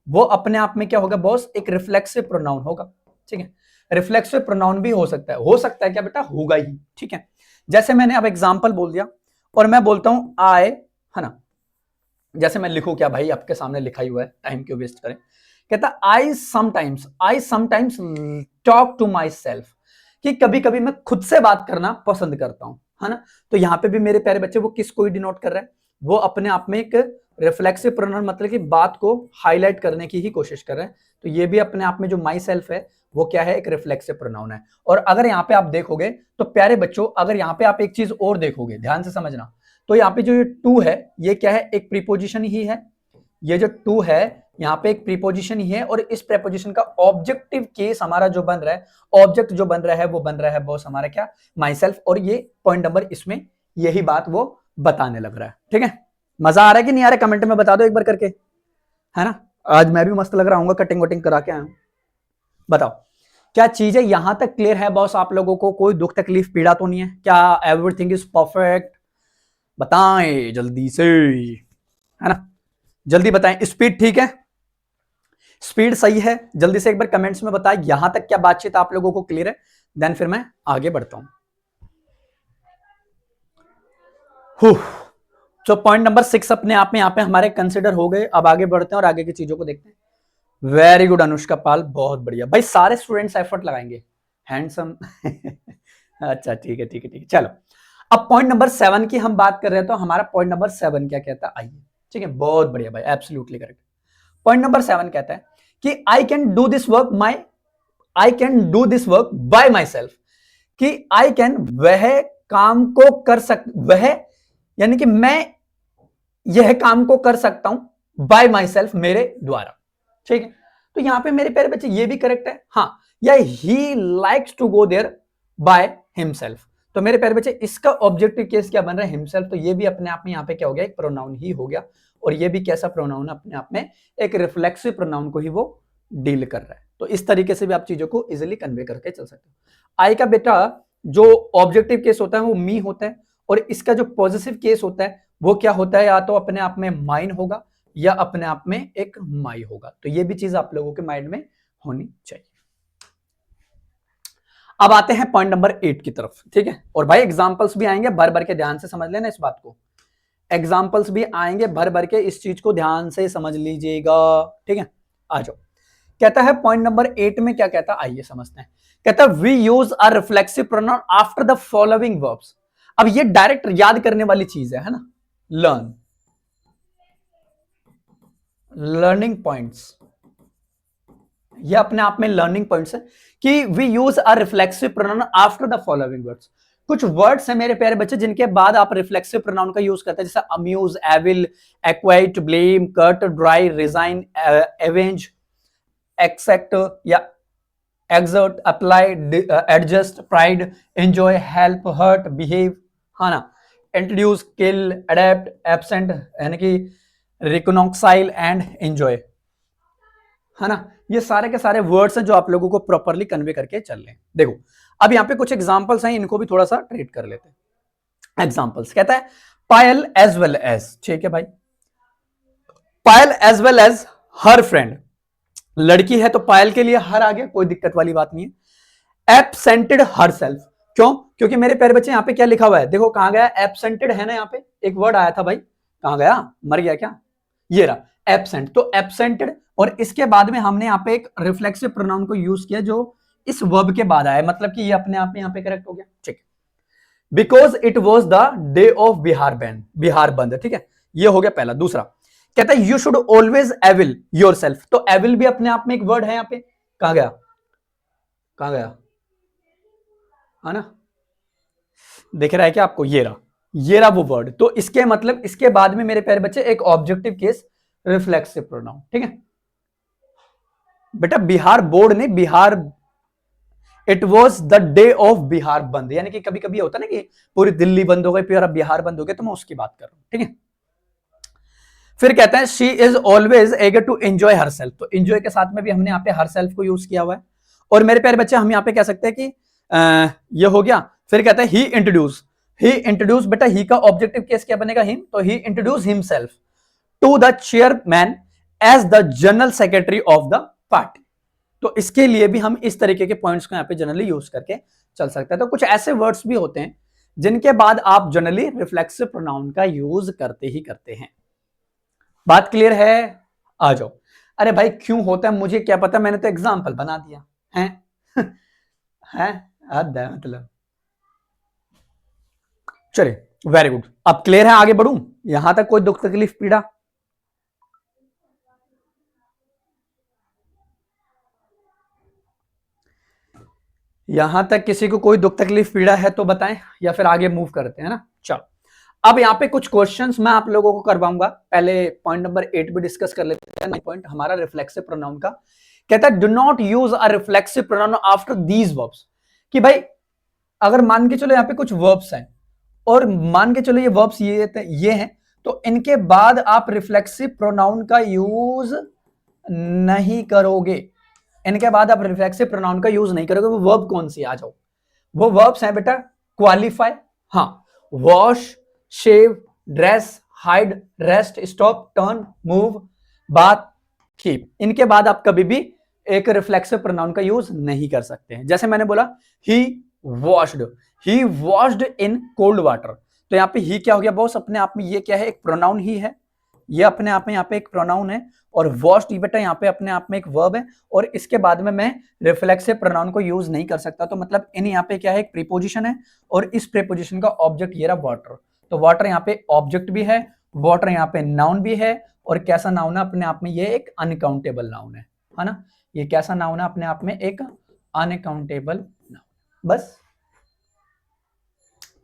वो अपने आप में क्या होगा बॉस? एक रिफ्लेक्सिव प्रोनाउन होगा। ठीक है, रिफ्लेक्सिव प्रोनाउन भी हो सकता है क्या बेटा? होगा ही। ठीक है, जैसे मैंने अब एग्जांपल बोल दिया और मैं बोलता हूं आई, है ना? जैसे मैं लिखूं क्या भाई, आपके सामने लिखा ही हुआ है, टाइम क्यों वेस्ट करें। कहता I sometimes talk to myself, कि कभी कभी मैं खुद से बात करना पसंद करता हूं, है ना? तो यहां पे भी मेरे प्यारे बच्चे वो किसको ही डिनोट कर रहा है? वो अपने आप में एक रिफ्लेक्सिव प्रोनाउन मतलब कि बात को हाईलाइट करने की ही कोशिश कर रहे हैं, तो ये भी अपने आप में जो माई सेल्फ है वो क्या है, एक रिफ्लेक्सिव प्रोनाउन है। और अगर यहाँ पे आप देखोगे तो प्यारे बच्चों, अगर यहाँ पे आप एक चीज और देखोगे, ध्यान से समझना, तो यहाँ पे जो ये टू है ये क्या है, एक प्रीपोजिशन ही है। ये जो टू है यहाँ पे एक प्रीपोजिशन ही है, और इस प्रीपोजिशन का ऑब्जेक्टिव केस हमारा जो बन रहा है, ऑब्जेक्ट जो बन रहा है वो बन रहा है बॉस हमारा क्या, माई सेल्फ। और ये पॉइंट नंबर इसमें यही बात वो बताने लग रहा है। ठीक है, मजा आ रहा है कि नहीं आ रहा, कमेंट में बता दो एक बार करके, है ना। आज मैं भी मस्त लग रहा हूँ, कटिंग वटिंग करा के आया हूं। बताओ क्या चीज है, यहां तक क्लियर है बॉस आप लोगों को, कोई दुख तकलीफ पीड़ा तो नहीं है क्या, एवरीथिंग इज परफेक्ट, बताएं जल्दी से, है ना, जल्दी बताएं। स्पीड ठीक है, स्पीड सही है, जल्दी से एक बार कमेंट्स में बताएं यहां तक क्या बातचीत आप लोगों को क्लियर है, देन फिर मैं आगे बढ़ता हूं। तो पॉइंट नंबर 6 अपने आप में यहाँ पे हमारे कंसिडर हो गए। अब आगे बढ़ते हैं और आगे की चीजों को देखते हैं। वेरी गुड अनुष्का पाल, बहुत बढ़िया भाई, सारे स्टूडेंट्स एफर्ट लगाएंगे, हैंडसम अच्छा ठीक है ठीक है ठीक है, चलो अब पॉइंट नंबर 7 की हम बात कर रहे हैं, तो हमारा पॉइंट नंबर 7 क्या कहता है, आइए। ठीक है, बहुत बढ़िया भाई, एब्सोल्युटली करेक्ट। पॉइंट नंबर 7 कहता है कि I can do this work by my self, कि आई कैन, वह काम को कर वह यानी कि मैं यह काम को कर सकता हूं बाय माई सेल्फ, मेरे द्वारा। ठीक है, तो यहां पे मेरे प्यारे बच्चे ये भी करेक्ट है, हाँ, या he likes to go there by himself. तो मेरे प्यारे बच्चे इसका ऑब्जेक्टिव केस क्या बन रहा है, हिमसेल्फ, तो ये भी अपने आप में यहां पे क्या हो गया, एक प्रोनाउन ही हो गया। और ये भी कैसा प्रोनाउन है, अपने आप में एक रिफ्लेक्सिव प्रोनाउन को ही वो डील कर रहा है। तो इस तरीके से भी आप चीजों को इजिली कन्वे करके चल सकते हो। आई का बेटा जो ऑब्जेक्टिव केस होता है वो मी होता है, और इसका जो पॉजिटिव केस होता है वो क्या होता है, या तो अपने आप में माइन होगा या अपने आप में एक माई होगा। तो ये भी चीज आप लोगों के माइंड में होनी चाहिए। अब आते हैं पॉइंट नंबर 8 की तरफ। ठीक है, और भाई एग्जांपल्स भी आएंगे, भर भर के ध्यान से समझ लेना इस बात को, एग्जांपल्स भी आएंगे भर भर के, इस चीज को ध्यान से समझ लीजिएगा। ठीक है, आ जाओ। कहता है पॉइंट नंबर 8 में क्या कहता है, आइए समझते हैं। कहता है we use a reflexive pronoun after the following verbs. अब ये डायरेक्ट याद करने वाली चीज है ना, लर्निंग पॉइंट्स, ये अपने आप में लर्निंग पॉइंट्स है कि we use a reflexive pronoun after the following words. कुछ वर्ड्स हैं मेरे प्यारे बच्चे जिनके बाद आप रिफ्लेक्सिव प्रोनाउन का यूज करते हैं, जैसे amuse, avail, acquit, blame, cut, dry, resign, avenge, accept या exert, apply, adjust, pride, enjoy, help, hurt, behave, है ना, इंट्रोड्यूस, किल, अडेप्ट, एब्सेंट, यानी कि रिकॉग्नाइल एंड एंजॉय, है ना। ये सारे के सारे वर्ड्स हैं जो आप लोगों को प्रॉपरली कन्वे करके चल रहे हैं। देखो अब यहाँ पे कुछ एग्जांपल्स हैं, इनको भी थोड़ा सा ट्रीट कर लेते हैं। एग्जांपल्स कहता है पायल एज वेल एज, ठीक है भाई, Payal as well as her friend, लड़की है तो पायल के लिए हर आ गया, कोई दिक्कत वाली बात नहीं है। एब्सेंटेड हर सेल्फ, क्यों, क्योंकि मेरे प्यारे बच्चे यहाँ पे क्या लिखा हुआ है, देखो कहां गया, एब्सेंटेड है ना, यहाँ पे एक वर्ड आया था भाई, कहां गया, मर गया क्या, ये रहा एब्सेंट, तो एब्सेंटेड, और इसके बाद में हमने यहाँ पे एक रिफ्लेक्सिव प्रोनाउन को यूज किया जो इस वर्ब के बाद आया, मतलब कि ये अपने आप में यहाँ पे करेक्ट हो गया। ठीक, because it was the day of Bihar band, Bihar बंद, ठीक है, ये हो गया पहला। दूसरा कहता है you should always avail yourself, तो एविल भी अपने आप में एक वर्ड है, यहाँ पे कहां गया, कहां गया, है ना, देख रहा है क्या आपको, ये रहा वो वर्ड। तो इसके मतलब इसके बाद में मेरे प्यारे बच्चे एक ऑब्जेक्टिव केस रिफ्लेक्सिव प्रोनाउन। ठीक है बेटा, बिहार बोर्ड ने Bihar, it was the day of Bihar बंद, यानी कि कभी कभी होता है ना कि पूरी दिल्ली बंद हो गई, पूरा बिहार बंद हो गया, तो मैं उसकी बात कर रहा हूं। ठीक है, फिर कहता है she is always eager to enjoy herself, तो एंजॉय के साथ में भी हमने यहाँ पे हर सेल्फ को यूज किया हुआ है। और मेरे प्यारे बच्चे हम यहाँ पे कह सकते हैं कि ये हो गया। फिर कहता है ही इंट्रोड्यूस, बेटा ही का ऑब्जेक्टिव केस क्या बनेगा, हिम, तो he introduce himself to the chairman as the general secretary of the party. तो इसके लिए भी हम इस तरीके के पॉइंट्स को यहाँ पे जनरली यूज करके चल सकते हैं। तो कुछ ऐसे वर्ड्स भी होते हैं जिनके बाद आप जनरली रिफ्लेक्सिव प्रोनाउन का यूज करते ही करते हैं। बात क्लियर है, आ जाओ। अरे भाई क्यों होता है मुझे क्या पता, मैंने तो एग्जाम्पल बना दिया है है मतलब, चलिए वेरी गुड, अब क्लियर है, आगे बढ़ूं, यहां तक कोई दुख तकलीफ पीड़ा, यहां तक किसी को कोई दुख तकलीफ पीड़ा है तो बताएं, या फिर आगे मूव करते हैं ना। चलो अब यहाँ पे कुछ क्वेश्चंस मैं आप लोगों को करवाऊंगा। पहले पॉइंट नंबर 8 भी डिस्कस कर लेते हैं। पॉइंट हमारा रिफ्लेक्सिव प्रोनाउन का कहता है, do not use a reflexive pronoun after these verbs. कि भाई अगर मान के चलो यहाँ पे कुछ वर्ब्स हैं और मान के चलो ये वर्ब्स ये हैं, तो इनके बाद आप रिफ्लेक्सिव प्रोनाउन का यूज नहीं करोगे। इनके बाद आप रिफ्लेक्सिव प्रोनाउन का यूज नहीं करोगे। वो वर्ब कौन सी, आ जाओ। वो वर्ब्स हैं बेटा, क्वालिफाई, हाँ, wash, shave, dress, hide, rest, stop, turn, move, bathe, keep. इनके बाद आप कभी भी एक रिफ्लेक्सिव प्रोनाउन का यूज नहीं कर सकते हैं। जैसे मैंने बोला ही वॉश्ड इन कोल्ड वाटर, तो यहाँ पे ही क्या हो गया बॉस, अपने आप में ये क्या है, एक प्रोनाउन ही है। ये अपने आप में यहाँ पे एक प्रोनाउन है, और वॉश्ड बेटा यहाँ पे अपने आप में एक वर्ब है, और इसके बाद में मैं रिफ्लेक्सिव प्रोनाउन को यूज नहीं कर सकता। तो मतलब इन यहाँ पे क्या है, एक प्रीपोजिशन है, और इस प्रीपोजिशन का ऑब्जेक्ट ये रहा वाटर। तो वाटर यहाँ पे ऑब्जेक्ट भी है, वाटर यहाँ पे नाउन भी है, और कैसा नाउन है, अपने आप में ये एक अनकाउंटेबल नाउन है ना। ये कैसा नाउन है, अपने आप में एक अनकाउंटेबल नाउन। बस,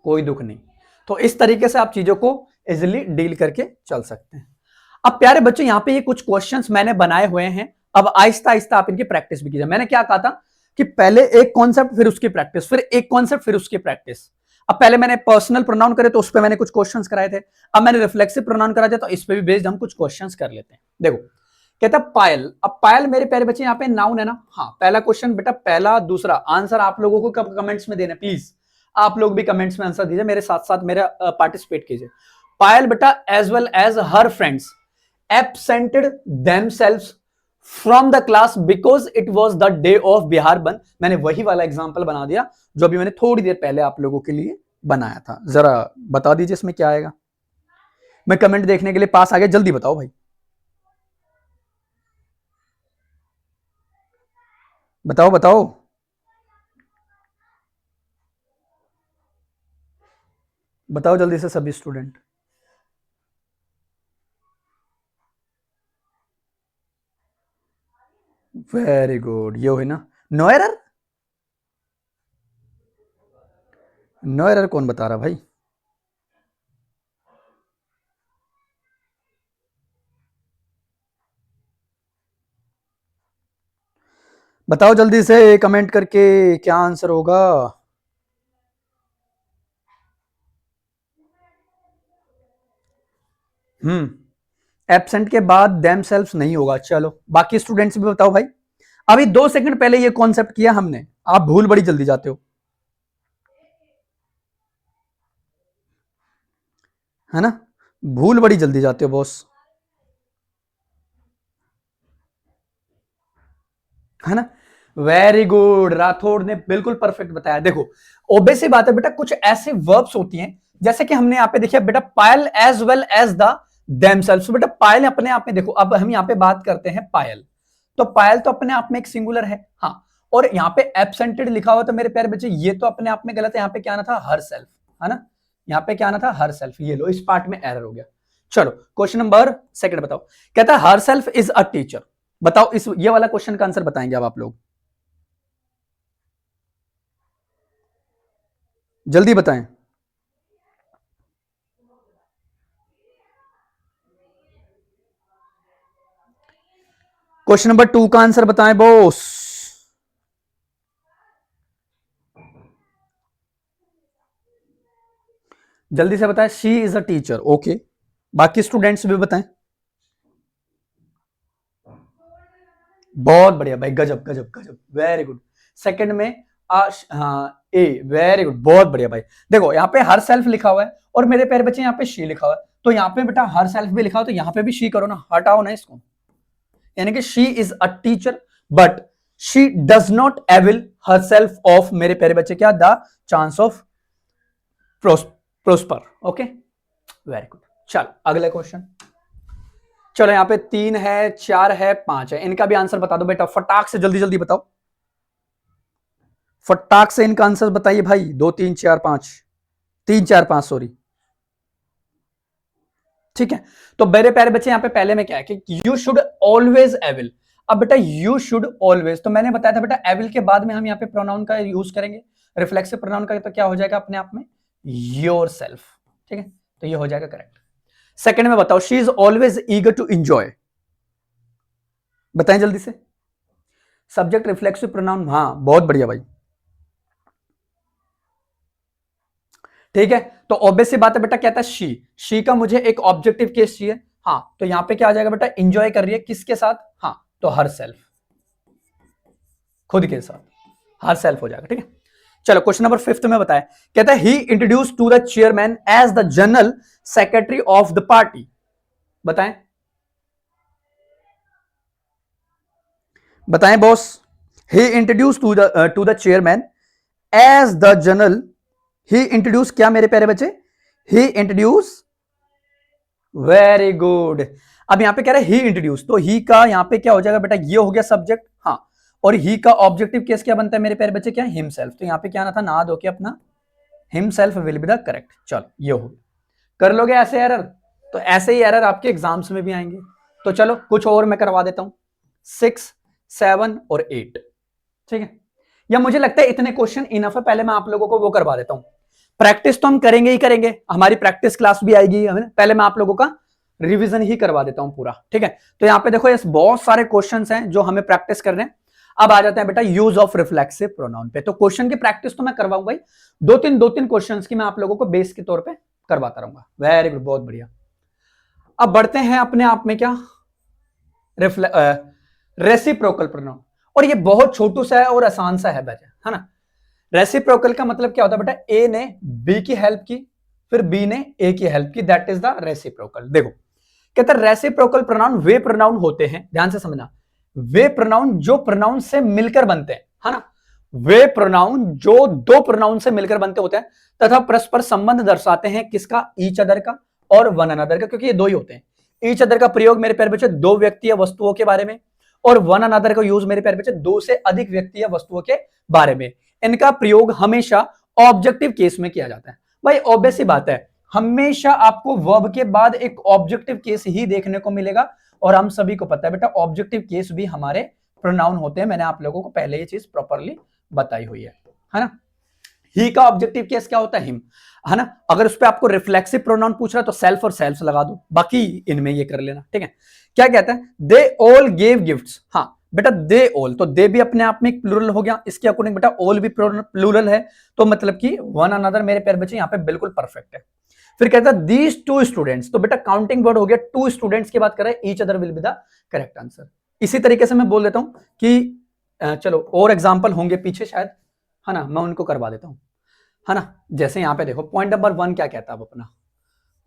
कोई दुख नहीं। तो इस तरीके से आप चीजों को इजिली डील करके चल सकते हैं। अब प्यारे बच्चों, यहाँ पे ये कुछ क्वेश्चंस मैंने बनाए हुए हैं। अब आहिस्ता आहिस्ता आप इनकी प्रैक्टिस भी कीजिए। मैंने क्या कहा था कि पहले एक कॉन्सेप्ट फिर उसकी प्रैक्टिस, फिर एक कॉन्सेप्ट फिर उसकी प्रैक्टिस। अब पहले मैंने पर्सनल प्रोनाउन करे तो उस पर मैंने कुछ क्वेश्चंस कराए थे। अब मैंने रिफ्लेक्सिव प्रोनाउन कराए थे, तो इस पे भी बेस्ड हम कुछ क्वेश्चंस कर लेते हैं। देखो कहता पायल। अब पायल मेरे प्यारे बच्चे यहाँ पे नाउन है ना। हाँ, पहला क्वेश्चन बेटा, पहला दूसरा आंसर आप लोगों को कमेंट्स में देना, प्लीज आप लोग भी कमेंट्स में आंसर दीजिए, मेरे साथ साथ मेरा पार्टिसिपेट कीजिए। पायल बेटा as well as her friends absented themselves from the class because it was the day of Bihar बंद। मैंने वही वाला एग्जांपल बना दिया जो अभी मैंने थोड़ी देर पहले आप लोगों के लिए बनाया था। जरा बता दीजिए इसमें क्या आएगा। मैं कमेंट देखने के लिए पास आ गया, जल्दी बताओ भाई, बताओ बताओ। बताओ जल्दी से सभी स्टूडेंट। वेरी गुड, ये हुई ना नो एरर। नो एरर कौन बता रहा भाई? बताओ जल्दी से कमेंट करके क्या आंसर होगा। एब्सेंट के बाद देमसेल्व्स नहीं होगा। चलो बाकी स्टूडेंट्स भी बताओ भाई। अभी 2 सेकंड पहले ये कॉन्सेप्ट किया हमने, आप भूल बड़ी जल्दी जाते हो, है ना, भूल बड़ी जल्दी जाते हो बॉस, है ना। वेरी गुड, राठौड़ ने बिल्कुल परफेक्ट बताया। देखो ओबे से बात है बेटा, कुछ ऐसे वर्ब्स होती हैं जैसे कि हमने यहाँ पे देखिए बेटा, Payal as well as the themselves. बेटा पायल अपने आप में, देखो अब हम यहाँ पे बात करते हैं पायल, तो पायल तो अपने आप में एक सिंगुलर है, हाँ, और यहाँ पे एब्सेंटेड लिखा हुआ, तो मेरे प्यारे बच्चे ये तो अपने आप में गलत है। यहाँ पे क्या आना था, हर सेल्फ, है ना, यहाँ पे क्या आना था, हर सेल्फ। ये लो, इस पार्ट में एरर हो गया। चलो क्वेश्चन नंबर सेकंड बताओ। कहता है her self is a teacher. बताओ इस ये वाला क्वेश्चन का आंसर बताएंगे अब आप लोग, जल्दी बताएं। क्वेश्चन नंबर 2 का आंसर बताएं बॉस। जल्दी से बताएं। She is a teacher, okay. बाकी स्टूडेंट्स भी बताएं। बहुत बढ़िया भाई, गजब गजब गजब, वेरी गुड। सेकंड में हाँ ए, वेरी गुड, बहुत बढ़िया भाई। देखो यहाँ पे हर सेल्फ लिखा हुआ है, और मेरे प्यारे बच्चे यहाँ पे शी लिखा हुआ है, तो यहाँ पे बेटा हर सेल्फ भी लिखा हुआ, तो यहाँ पे भी शी करो ना, हटाओ ना इसको। यानी कि she is a teacher but she does not avail herself of, मेरे प्यारे बच्चे क्या, the chance of prosper. Okay, very good. चलो अगला क्वेश्चन। चलो यहाँ पे 3 है, 4 है, 5 है, इनका भी आंसर बता दो बेटा, फटाक से जल्दी जल्दी बताओ, फटाक से इनका आंसर बताइए भाई। 2 3 4 5, 3 4 5 सॉरी। ठीक है, तो मेरे प्यारे बच्चे यहाँ पे पहले में क्या है कि यू शुड ऑलवेज एविल। अब बेटा यू शुड ऑलवेज, तो मैंने बताया था बेटा एविल के बाद में हम यहाँ पे प्रोनाउन का यूज करेंगे, रिफ्लेक्सिव प्रोनाउन का, तो क्या हो जाएगा अपने आप में योर सेल्फ, ठीक है, तो ये हो जाएगा करेक्ट। सेकंड में बताओ, she is always eager to enjoy, बताएं जल्दी से। सब्जेक्ट रिफ्लेक्सिव प्रोनाउन, हाँ बहुत बढ़िया भाई, ठीक है। तो ऑब्वियस सी बात है बेटा, कहता है शी का मुझे एक ऑब्जेक्टिव केस चाहिए, हाँ, तो यहां पे क्या आ जाएगा बेटा, एंजॉय कर रही है किसके साथ, हाँ, तो हर सेल्फ, खुद के साथ, हर सेल्फ हो जाएगा, ठीक है। चलो क्वेश्चन नंबर 5 में बताया, कहता है he introduce to the chairman as the general secretary of the party, बताएं बताएं boss. He introduce to the chairman as the general, he introduce क्या मेरे प्यारे बच्चे, ही इंट्रोड्यूस, वेरी गुड। अब यहां पे कह रहा है ही इंट्रोड्यूस, तो ही का यहां पे क्या हो जाएगा बेटा, ये हो गया सब्जेक्ट, हाँ, और ही का ऑब्जेक्टिव केस क्या बनता है मेरे प्यारे बच्चे, क्या हिमसेल्फ, तो यहां पे क्या आना था, ना दो के अपना himself will be the correct. चलो ये हो गया, कर लोगे ऐसे एरर, तो ऐसे ही एरर आपके एग्जाम्स में भी आएंगे। तो चलो कुछ और मैं करवा देता हूं, 6, 7 और 8, ठीक है, या मुझे लगता है इतने क्वेश्चन इनफ है, पहले मैं आप लोगों को वो करवा देता हूं, प्रैक्टिस तो हम करेंगे ही करेंगे, हमारी प्रैक्टिस क्लास भी आएगी, पहले मैं आप लोगों का रिवीजन ही करवा देता हूं पूरा, ठीक है। तो यहां पे देखो ये बहुत सारे क्वेश्चंस हैं जो हमें प्रैक्टिस करने हैं। अब आ जाते हैं बेटा यूज ऑफ रिफ्लेक्सिव प्रोनाउन पे, तो क्वेश्चन की प्रैक्टिस तो मैं करवाऊंगा ही, दो तीन क्वेश्चंस की मैं आप लोगों को बेस के तौर पे करवाता रहूंगा। वेरी गुड, बहुत बढ़िया। अब बढ़ते हैं अपने आप में क्या, रेसिप्रोकल प्रोनाउन, और ये बहुत छोटू सा है और आसान सा है बेटा, है ना। रेसिप्रोकल का मतलब क्या होता है बेटा, ए ने बी की हेल्प की, फिर बी ने ए की हेल्प की, दैट इज द रेसिप्रोकल। देखो कहते हैं रेसिप्रोकल प्रोनाउन वे प्रोनाउन होते हैं, ध्यान से समझना, वे प्रोनाउन जो प्रोनाउन से मिलकर बनते हैं, है ना, वे प्रोनाउन जो दो प्रोनाउन से मिलकर बनते होते हैं तथा परस्पर संबंध दर्शाते हैं किसका, ईच अदर का और वन अनदर का, क्योंकि ये दो ही होते हैं। ईच अदर का प्रयोग मेरे प्यारे बच्चे दो व्यक्ति या वस्तुओं के बारे में, और वन अनदर का यूज मेरे प्यारे बच्चे दो से अधिक व्यक्ति या वस्तुओं के बारे में। इनका प्रयोग हमेशा ऑब्जेक्टिव केस में किया जाता है। भाई ऑब्वियस सी बात है, हमेशा आपको वर्ब के बाद एक ऑब्जेक्टिव केस ही देखने को मिलेगा, और हम सभी को पता है बेटा ऑब्जेक्टिव केस भी हमारे प्रोनाउन होते हैं, मैंने आप लोगों को पहले ये चीज प्रॉपर्ली बताई हुई है ना। ही का ऑब्जेक्टिव केस क्या होता है, हिम, है ना। अगर उस पर आपको रिफ्लेक्सिव प्रोनाउन पूछ रहा है तो सेल्फ और सेल्फ लगा दो, बाकी इनमें ये कर लेना, ठीक है। क्या कहता है, दे ऑल गेव गिफ्ट्स, हाँ बेटा दे ऑल, तो दे भी अपने आप में एक प्लूरल हो गया, इसके अकॉर्डिंग बेटा ऑल भी प्लूरल है, तो मतलब कि वन अनदर मेरे प्यारे बच्चे यहाँ पे बिल्कुल परफेक्ट है। फिर कहता है दीज टू स्टूडेंट्स, तो बेटा काउंटिंग वर्ड हो गया, टू स्टूडेंट्स की बात कर रहे हैं, each other will be the correct answer. इसी तरीके से मैं बोल देता हूं कि चलो और एग्जांपल होंगे पीछे शायद, है ना, मैं उनको करवा देता हूं, है ना। जैसे यहां पे देखो पॉइंट नंबर 1 क्या कहता है, अब अपना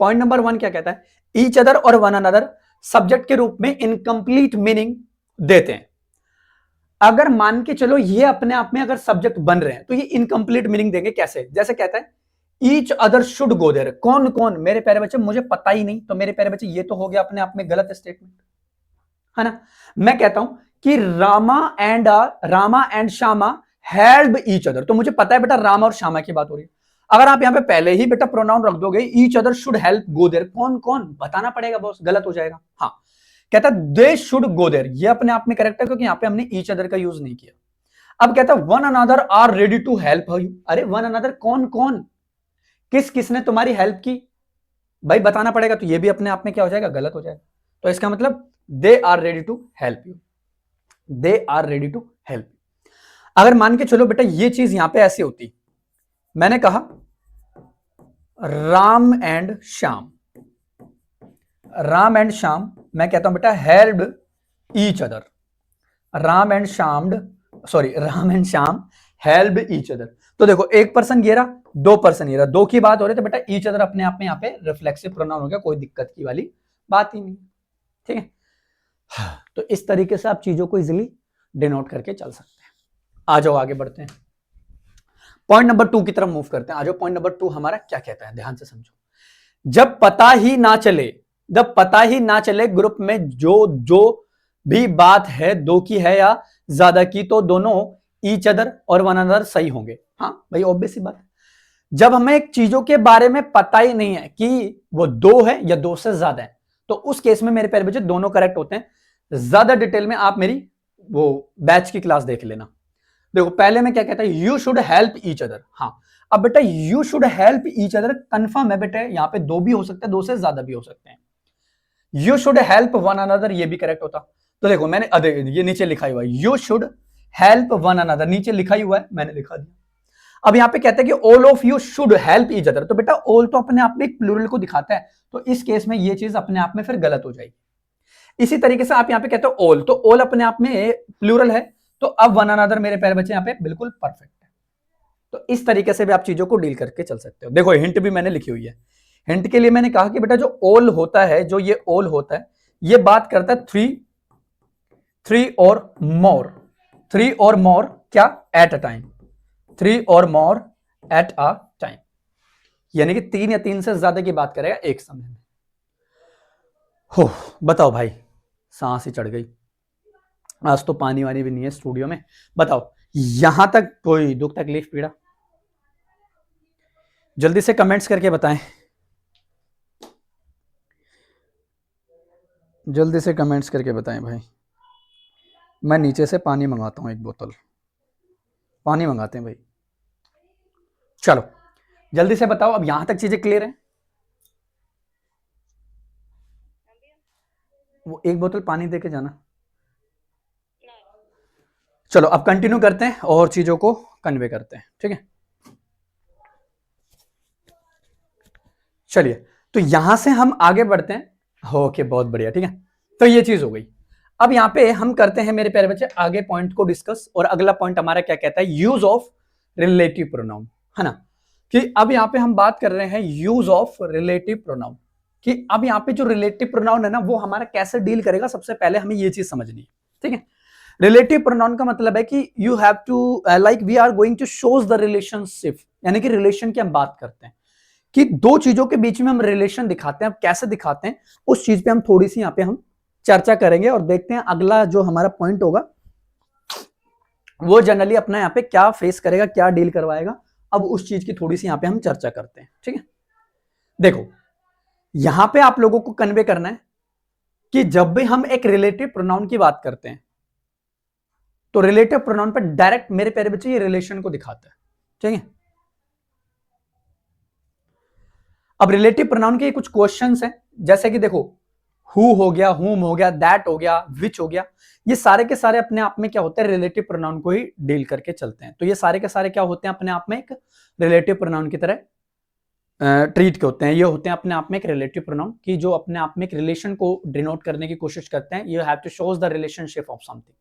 पॉइंट नंबर 1 क्या कहता है, ईच अदर और वन अनदर सब्जेक्ट के रूप में इनकम्प्लीट मीनिंग देते हैं। अगर मान के चलो ये अपने आप में अगर सब्जेक्ट बन रहे हैं तो ये इनकम्प्लीट मीनिंग देंगे कैसे, जैसे कहता है each other should go there, कौन कौन मेरे प्यारे बच्चे मुझे पता ही नहीं, तो मेरे प्यारे बच्चे ये तो हो गया अपने आप में गलत स्टेटमेंट, है ना। मैं कहता हूं कि Rama and Shyama help each other, तो मुझे पता है बेटा रामा और श्यामा की बात हो रही है। अगर आप यहां पे पहले ही बेटा प्रोनाउन रख दोगे each other should help go there, कौन कौन बताना पड़ेगा बॉस, गलत हो जाएगा। हाँ कहता है दे शुड गो देयर, ये अपने आप में करेक्ट है क्योंकि यहां पे हमने ईच अदर का यूज नहीं किया। अब कहता है one another are ready to help you, अरे वन अनदर कौन कौन, किस किसने तुम्हारी हेल्प की, भाई बताना पड़ेगा, तो ये भी अपने आप में क्या हो जाएगा, गलत हो जाएगा। तो इसका मतलब they are ready to help you, they are ready to help. अगर मान के चलो बेटा ये चीज यहां पे ऐसी होती, मैंने कहा राम एंड श्याम, राम एंड श्याम, मैं कहता हूं बेटा help each other, Ram and Shyam help each other, तो देखो एक पर्सन ये रहा, दो पर्सन ये रहा, दो की बात हो रही, तो बेटा ईच अदर अपने आप में यहाँ पे रिफ्लेक्सिव प्रोनाउन हो गया, कोई दिक्कत की वाली बात ही नहीं, ठीक है। तो इस तरीके से आप चीजों को इजिली डिनोट करके चल सकते हैं। आ जाओ आगे बढ़ते हैं, पॉइंट नंबर 2 की तरफ मूव करते हैं। आ जाओ पॉइंट नंबर 2 हमारा क्या कहता है, ध्यान से समझो। जब पता ही ना चले ग्रुप में जो भी बात है दो की है या ज्यादा की, तो दोनों ईच अदर और वन अनदर सही होंगे। हाँ भाई ऑब्वियस सी बात है, जब हमें एक चीजों के बारे में पता ही नहीं है कि वो दो है या दो से ज्यादा है, तो उस केस में मेरे प्यारे बच्चे दोनों करेक्ट होते हैं। ज्यादा डिटेल में आप मेरी वो बैच की क्लास देख लेना। देखो पहले में क्या कहता है, you should help each other. हाँ, अब बेटा you should help each other confirm है बेटा, यहाँ पे दो भी हो सकते हैं, दो से ज्यादा भी हो सकते हैं। You should help one another, ये भी करेक्ट होता। तो देखो मैंने ये नीचे लिखा हुआ है, you should help one another, नीचे लिखा ही हुआ है, मैंने लिखा दिया। अब यहाँ पे कहता है कि all of you should help each other, तो बेटा ऑल तो अपने आप में एक प्लूरल को दिखाता है, तो इस केस में ये चीज अपने आप में फिर गलत हो जाएगी। इसी तरीके से आप यहाँ पे कहते हो ऑल, तो ऑल अपने आप में प्लूरल है, तो अब वन अनदर मेरे प्यारे बच्चे यहाँ पे बिल्कुल परफेक्ट है। तो इस तरीके से भी आप चीजों को डील करके चल सकते हो। देखो हिंट भी मैंने लिखी हुई है। हिंट के लिए मैंने कहा कि बेटा जो ऑल होता है, जो ये ऑल होता है, ये बात करता है थ्री और मोर, थ्री और मोर क्या, एट अ टाइम, थ्री और मोर एट अ टाइम, यानी कि तीन या तीन से ज्यादा की बात करेगा एक समय में। हो बताओ भाई, सांस ही चढ़ गई, आज तो पानी वानी भी नहीं है स्टूडियो में। बताओ यहां तक कोई दुख तकलीफ पीड़ा, जल्दी से कमेंट्स करके बताएं, जल्दी से कमेंट्स करके बताएं भाई। मैं नीचे से पानी मंगाता हूं, एक बोतल पानी मंगाते हैं भाई। चलो जल्दी से बताओ, अब यहां तक चीजें क्लियर है? वो एक बोतल पानी दे के जाना। चलो अब कंटिन्यू करते हैं और चीजों को कन्वे करते हैं, ठीक है। चलिए तो यहां से हम आगे बढ़ते हैं। ओके बहुत बढ़िया, ठीक है। तो ये चीज हो गई। अब यहां पे हम करते हैं मेरे प्यारे बच्चे आगे पॉइंट को डिस्कस, और अगला पॉइंट हमारा क्या कहता है, यूज ऑफ रिलेटिव प्रोनाउन, है ना। कि अब यहां पे हम बात कर रहे हैं यूज ऑफ रिलेटिव प्रोनाउन, कि अब यहां पे जो रिलेटिव प्रोनाउन है ना, वो हमारा कैसे डील करेगा, सबसे पहले हमें ये चीज समझनी है, ठीक है। रिलेटिव प्रोनाउन का मतलब है कि you have to like we are going to shows the relationship, यानी कि रिलेशन की हम बात करते हैं कि दो चीजों के बीच में हम रिलेशन दिखाते हैं। अब कैसे दिखाते हैं उस चीज पे हम थोड़ी सी यहाँ पे हम चर्चा करेंगे, और देखते हैं अगला जो हमारा पॉइंट होगा वो जनरली अपना यहाँ पे क्या फेस करेगा, क्या डील करवाएगा। अब उस चीज की थोड़ी सी यहाँ पे हम चर्चा करते हैं, ठीक है। देखो यहां पे आप लोगों को कन्वे करना है कि जब भी हम एक रिलेटिव प्रोनाउन की बात करते हैं, तो रिलेटिव प्रोनाउन पर डायरेक्ट मेरे प्यारे बच्चे ये रिलेशन को दिखाता है, ठीक है। अब रिलेटिव प्रोनाउन के कुछ क्वेश्चंस हैं, जैसे कि देखो हु हो गया, हुम हो गया, दैट हो गया, विच हो गया, ये सारे के सारे अपने आप में क्या होते हैं, रिलेटिव प्रोनाउन को ही डील करके चलते हैं। तो ये सारे के सारे क्या होते हैं, अपने आप में एक रिलेटिव प्रोनाउन की तरह ट्रीट के होते हैं। ये होते हैं अपने आप में एक रिलेटिव प्रोनाउन की जो अपने आप में एक रिलेशन को डिनोट करने की कोशिश करते हैं। You have to shows the relationship of something.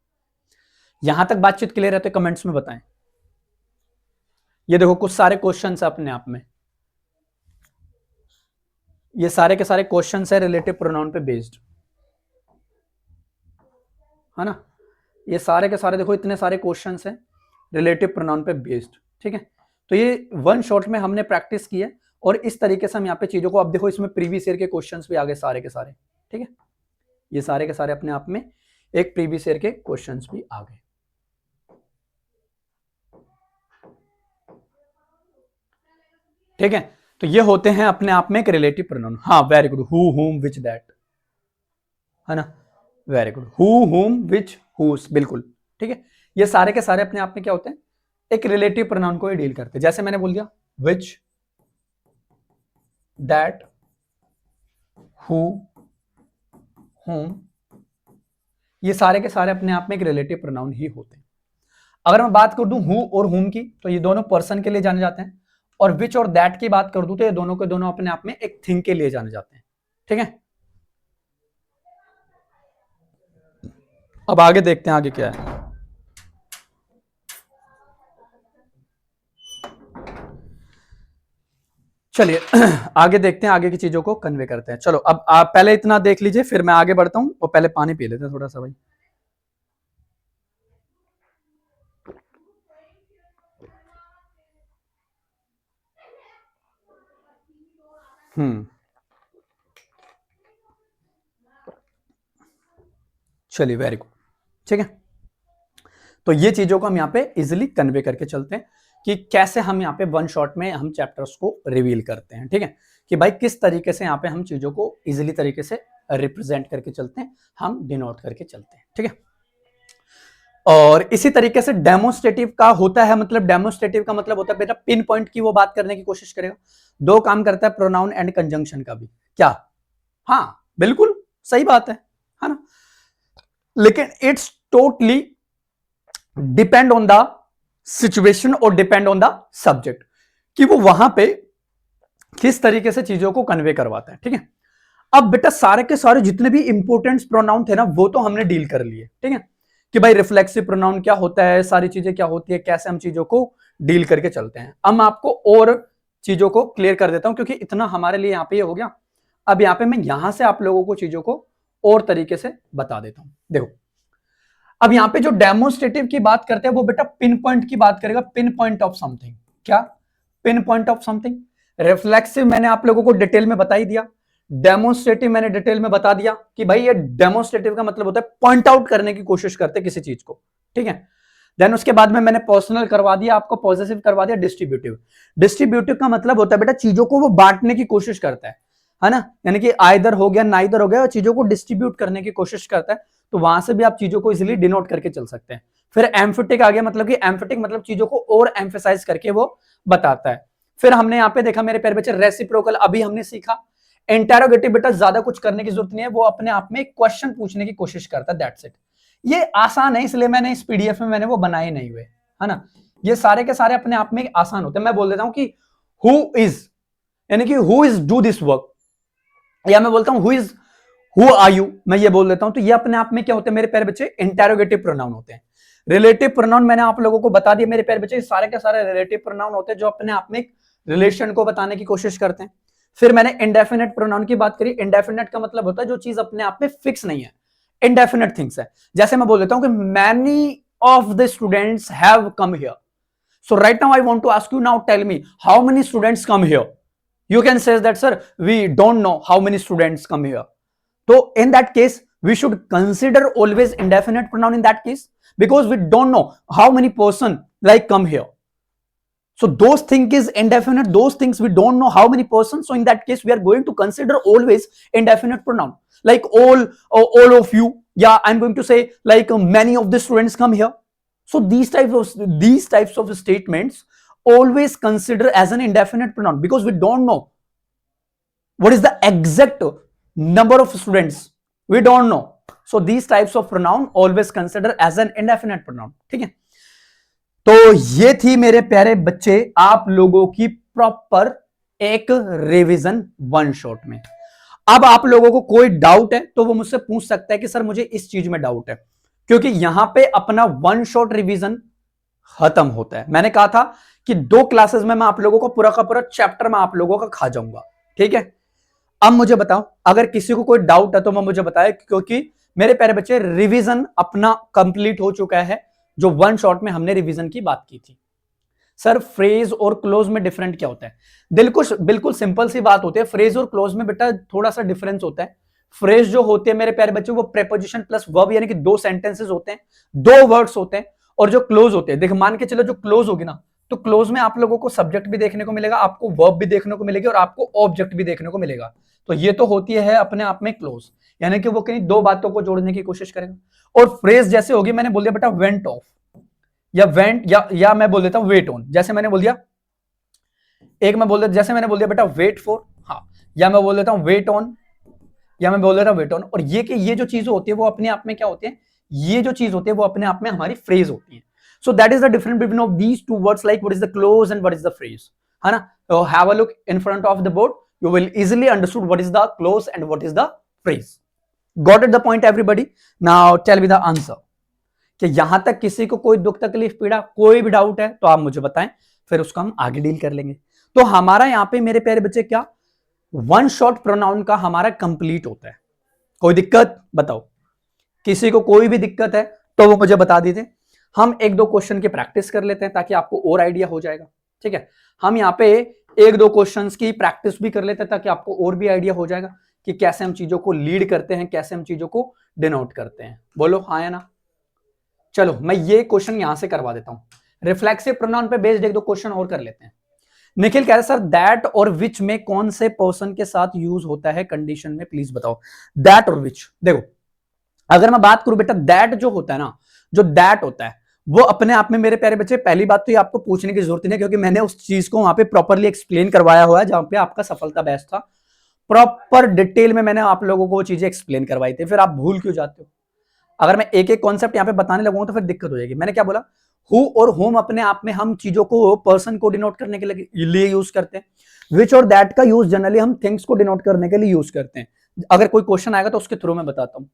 यहां तक बातचीत क्लियर है तो कमेंट्स में बताएं। ये देखो कुछ सारे क्वेश्चन है अपने आप में, ये सारे के सारे क्वेश्चन है रिलेटिव प्रोनाउन पे बेस्ड, है ना। ये सारे के सारे देखो इतने सारे क्वेश्चन हैं रिलेटिव प्रोनाउन पे बेस्ड, ठीक है। तो ये वन शॉट में हमने प्रैक्टिस की है, और इस तरीके से हम यहाँ पे चीजों को, अब देखो इसमें प्रीवियस ईयर के क्वेश्चंस भी आ गए सारे के सारे, ठीक है। ये सारे के सारे अपने आप में एक प्रीवियस ईयर के क्वेश्चंस भी आ गए, ठीक है। तो ये होते हैं अपने आप में एक रिलेटिव प्रोनाउन। हाँ वेरी गुड, हु, हुम, विच, दैट, है ना, वेरी गुड, हु, हुम, विच, हुज, बिल्कुल ठीक है। ये सारे के सारे अपने आप में क्या होते हैं, एक रिलेटिव प्रोनाउन को ही डील करते हैं। जैसे मैंने बोल दिया विच, दैट, हु, हुम, ये सारे के सारे अपने आप में एक रिलेटिव प्रोनाउन ही होते हैं। अगर मैं बात कर दूं हु और हुम की, तो ये दोनों पर्सन के लिए जाने जाते हैं, और विच और दैट की बात कर दूं तो ये दोनों के दोनों अपने आप में एक थिंग के लिए जाने जाते हैं, ठीक है। अब आगे देखते हैं आगे क्या है। चलिए आगे देखते हैं, आगे की चीजों को कन्वे करते हैं। चलो अब आप पहले इतना देख लीजिए, फिर मैं आगे बढ़ता हूं, और पहले पानी पी लेते हैं थोड़ा सा भाई। चलिए वेरी गुड, ठीक है। तो ये चीजों को हम यहाँ पे इजिली कन्वे करके चलते हैं कि कैसे हम यहाँ पे वन शॉट में हम चैप्टर्स को रिवील करते हैं, ठीक है, कि भाई किस तरीके से यहाँ पे हम चीजों को इजीली तरीके से रिप्रेजेंट करके चलते हैं, हम डिनोट करके चलते हैं, ठीक है। और इसी तरीके से डेमोन्स्ट्रेटिव का होता है, मतलब डेमोन्स्ट्रेटिव का मतलब होता है बेटा पिन पॉइंट की वो बात करने की कोशिश करेगा। दो काम करता है प्रोनाउन एंड कंजंक्शन का भी, क्या? हाँ बिल्कुल सही बात है ना, लेकिन it's totally depend on the situation और डिपेंड ऑन द सब्जेक्ट, कि वो वहां पे किस तरीके से चीजों को कन्वे करवाता है, ठीक है। अब बेटा सारे के सारे जितने भी इंपोर्टेंट प्रोनाउन थे ना वो तो हमने डील कर लिए, ठीक है, कि भाई रिफ्लेक्सिव प्रोनाउन क्या होता है, सारी चीजें क्या होती है, कैसे हम चीजों को डील करके चलते हैं। अब मैं आपको और चीजों को क्लियर कर देता हूं क्योंकि इतना हमारे लिए यहाँ पे हो गया। अब यहाँ पे मैं यहां से आप लोगों को चीजों को और तरीके से बता देता हूं। देखो अब यहाँ पे जो डेमोन्स्ट्रेटिव की बात करते हैं वो बेटा पिन पॉइंट की बात करेगा, पिन पॉइंट ऑफ समथिंग। क्या? Pin point of something. Reflexive मैंने आप लोगों को डिटेल में बता ही दिया, डेमोन्स्ट्रेटिव मैंने डिटेल में बता दिया कि भाई ये डेमोन्स्ट्रेटिव का मतलब होता है पॉइंट आउट करने की कोशिश करते किसी चीज को, ठीक है। देन उसके बाद में मैंने पर्सनल करवा दिया, आपको पॉजिटिव करवा दिया डिस्ट्रीब्यूटिव। डिस्ट्रीब्यूटिव का मतलब होता है बेटा चीजों को वो बांटने की कोशिश करता है ना, यानी कि आइदर हो गया नाइदर हो गया, चीजों को डिस्ट्रीब्यूट करने की कोशिश करता है, तो वहां से भी आप चीजों को इजीली डिनोट करके चल सकते हैं। फिर एम्फेटिक आ गया, मतलब कि एम्फेटिक मतलब चीजों को और एम्फेसाइज करके वो बताता है। फिर हमने यहाँ पे देखा मेरे प्यारे बच्चे रेसिप्रोकल अभी हमने सीखा। इंटेरोगेटिव बेटा ज्यादा कुछ करने की जरूरत नहीं है, वो अपने आप में क्वेश्चन पूछने की कोशिश करता है, दैट्स इट। ये आसान है इसलिए मैंने इस पीडीएफ में मैंने वो बनाए नहीं हुए, है ना। ये सारे के सारे अपने आप में आसान होते हैं। मैं बोल देता हूं कि हु इज, यानी कि who is do this work, या मैं बोलता हूं हु आर यू, मैं ये बोल देता हूं, तो ये अपने आप में क्या होते हैं मेरे प्यारे बच्चे, इंटेरोगेटिव प्रोनाउन होते हैं। रिलेटिव प्रोनाउन मैंने आप लोगों को बता दिया मेरे प्यारे बच्चे, सारे के सारे रिलेटिव प्रोनाउन होते हैं जो अपने आप में रिलेशन को बताने की कोशिश करते हैं। फिर मैंने इंडेफिनेट प्रोनाउन की बात करी। इंडेफिनेट का मतलब होता है जो चीज अपने आप में फिक्स नहीं है, इंडेफिनेट थिंग्स है। जैसे मैं बोल देता हूं कि many of the students have come here, so right now I want to ask you, now tell me how many students come here. You can say that sir we don't know how many students come here, so in that case we should consider always indefinite pronoun in that case, because we don't know how many person like come here, so those things is indefinite, those things we don't know how many persons, so in that case we are going to consider always indefinite pronoun, like all of you, yeah, I'm going to say like many of the students come here. So these types of statements always consider as an indefinite pronoun, because we don't know what is the exact number of students, we don't know, so these types of pronoun always consider as an indefinite pronoun, ठीक है। तो ये थी मेरे प्यारे बच्चे आप लोगों की प्रॉपर एक रिवीजन वन शॉट में। अब आप लोगों को कोई डाउट है तो वो मुझसे पूछ सकता है कि सर मुझे इस चीज में डाउट है, क्योंकि यहां पे अपना वन शॉट रिवीजन खत्म होता है। मैंने कहा था कि 2 क्लासेस में मैं आप लोगों को पूरा का पूरा चैप्टर में आप लोगों का खा जाऊंगा, ठीक है। अब मुझे बताओ अगर किसी को कोई डाउट है तो मैं मुझे बताए, क्योंकि मेरे प्यारे बच्चे रिवीजन अपना कंप्लीट हो चुका है। जो वन शॉट में हमने रिवीजन की बात की थी, सर फ्रेज और क्लोज में डिफरेंट क्या होता है? बिल्कुल सिंपल सी बात होती है। फ्रेज और क्लोज में बेटा थोड़ा सा डिफरेंस होता है। फ्रेज जो होते हैं मेरे प्यारे बच्चे वो प्रेपोजिशन प्लस वर्ब, यानी कि 2 सेंटेंसेस होते हैं, 2 वर्ड्स होते हैं। और जो क्लोज होते हैं, देख मान के चलो जो क्लोज होगी ना, तो क्लोज में आप लोगों को सब्जेक्ट भी देखने को मिलेगा, आपको वर्ब भी देखने को मिलेगी और आपको ऑब्जेक्ट भी देखने को मिलेगा। तो ये तो होती है अपने आप में क्लोज, यानी कि वो कहीं 2 बातों को जोड़ने की कोशिश करेगा। और फ्रेज जैसे होगी, मैंने बोल दिया बेटा वेंट ऑफ, या वेंट, या मैं बोल देता हूं वेट ऑन, जैसे मैंने बोल दिया। एक मैं बोल देता, जैसे मैंने बोल दिया बेटा वेट फॉर, हाँ, या मैं बोल देता हूं वेट ऑन, या मैं बोल देता हूं वेट ऑन। और ये जो चीजें होती है वो अपने आप में क्या होती है, ये जो चीज होती है वो अपने आप में हमारी फ्रेज होती है। So that is the difference between of these two words, like what is the clause and what is the phrase, है ना। So have a look in front of the board, you will easily understood what is the clause and what is the phrase. Got it the point everybody? Now tell me the answer. कि यहां तक किसी को कोई दुख तकलीफ पीड़ा कोई भी डाउट है तो आप मुझे बताएं, फिर उसको हम आगे डील कर लेंगे। तो हमारा यहाँ पे मेरे प्यारे बच्चे क्या वन शॉट प्रोनाउन का हमारा कंप्लीट होता है। कोई दिक्कत बताओ, किसी को कोई भी दिक्कत है तो वो मुझे बता दीजिए। हम 1-2 क्वेश्चन की प्रैक्टिस कर लेते हैं ताकि आपको और आइडिया हो जाएगा, ठीक है। हम यहाँ पे 1-2 क्वेश्चंस की प्रैक्टिस भी कर लेते हैं ताकि आपको और भी आइडिया हो जाएगा कि कैसे हम चीजों को लीड करते हैं, कैसे हम चीजों को डिनोट करते हैं। बोलो हाँ या ना। चलो मैं ये क्वेश्चन यहां से करवा देता हूं। रिफ्लेक्सिव प्रोनाउन पे बेस्ड एक दो क्वेश्चन और कर लेते हैं। निखिल कह रहे सर दैट और विच में कौन से पर्सन के साथ यूज होता है कंडीशन में, प्लीज बताओ। दैट और विच, देखो अगर मैं बात करूं बेटा, दैट जो होता है ना, जो दैट होता है वो अपने आप में मेरे प्यारे बच्चे, पहली बात तो ये आपको पूछने की जरूरत नहीं, क्योंकि मैंने उस चीज को वहां पे प्रॉपरली एक्सप्लेन करवाया हुआ है, जहां पे आपका सफलता बेस्ट था। प्रॉपर डिटेल में मैंने आप लोगों को वो चीजें एक्सप्लेन करवाई थी, फिर आप भूल क्यों जाते हो? अगर मैं एक एक कॉन्सेप्ट यहाँ पे बताने लगूंगा तो फिर दिक्कत हो जाएगी। मैंने क्या बोला, हु और होम अपने आप में हम चीजों को, पर्सन को डिनोट करने के लिए यूज करते हैं। विच और दैट का यूज जनरली हम थिंग्स को डिनोट करने के लिए यूज करते हैं। अगर कोई क्वेश्चन आएगा तो उसके थ्रू मैं बताता हूं।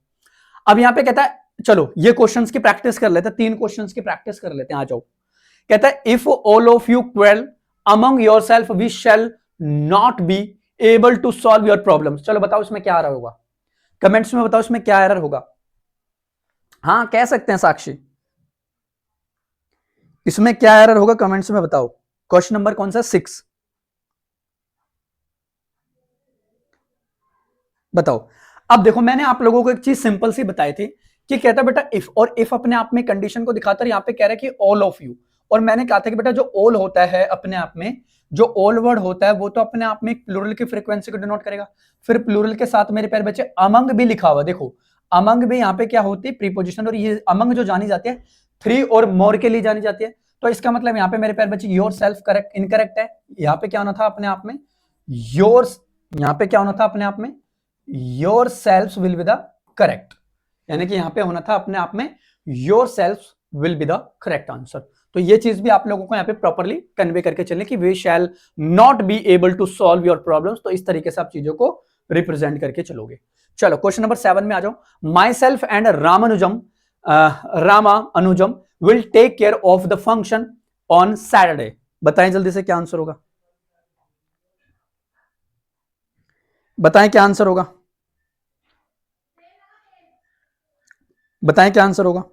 अब यहाँ पे कहता है, चलो ये क्वेश्चंस की प्रैक्टिस कर लेते हैं, 3 क्वेश्चंस की प्रैक्टिस कर लेते हैं, आ जाओ। कहता है if all of you quell among yourself we shall not be able to solve your problems. चलो बताओ इसमें क्या एरर होगा, कमेंट्स में बताओ इसमें क्या एरर होगा। हाँ कह सकते हैं साक्षी, इसमें क्या एरर होगा कमेंट्स में बताओ। क्वेश्चन नंबर कौन सा, 6 बताओ। अब देखो मैंने आप लोगों को एक चीज सिंपल सी बताई थी कि कहता बेटा इफ, और इफ अपने आप में कंडीशन को दिखाता है, यहां पे कह रहा है कि ऑल ऑफ यू, और मैंने कहा था कि बेटा जो ऑल होता है अपने आप में, जो ऑल वर्ड होता है वो तो अपने आप में प्लूरल की फ्रीक्वेंसी को डिनोट करेगा। फिर प्लूरल के साथ मेरे प्यारे बच्चे अमंग भी लिखा हुआ, देखो अमंग भी यहाँ पे क्या होती है, प्रीपोजिशन, और ये अमंग जो जानी जाती है 3 और मोर के लिए जानी जाती है। तो इसका मतलब यहाँ पे मेरे प्यारे बच्चे योर सेल्फ करेक्ट इनकरेक्ट है, यहाँ पे क्या होना था अपने आप में योर, यहाँ पे क्या होना था अपने आप में your self will be the correct, यानी कि यहां पे होना था अपने आप में your self will be the correct answer. तो ये चीज भी आप लोगों को यहाँ पे प्रॉपरली कन्वे करके चलने की, we shall not be able to solve your problems, तो इस तरीके से आप चीजों को रिप्रेजेंट करके चलोगे। चलो क्वेश्चन नंबर 7 में आ जाओ। Myself and Rama Anujam will take care of the function on Saturday. बताएं जल्दी से क्या आंसर होगा, बताएं क्या आंसर होगा, बताएं क्या आंसर होगा।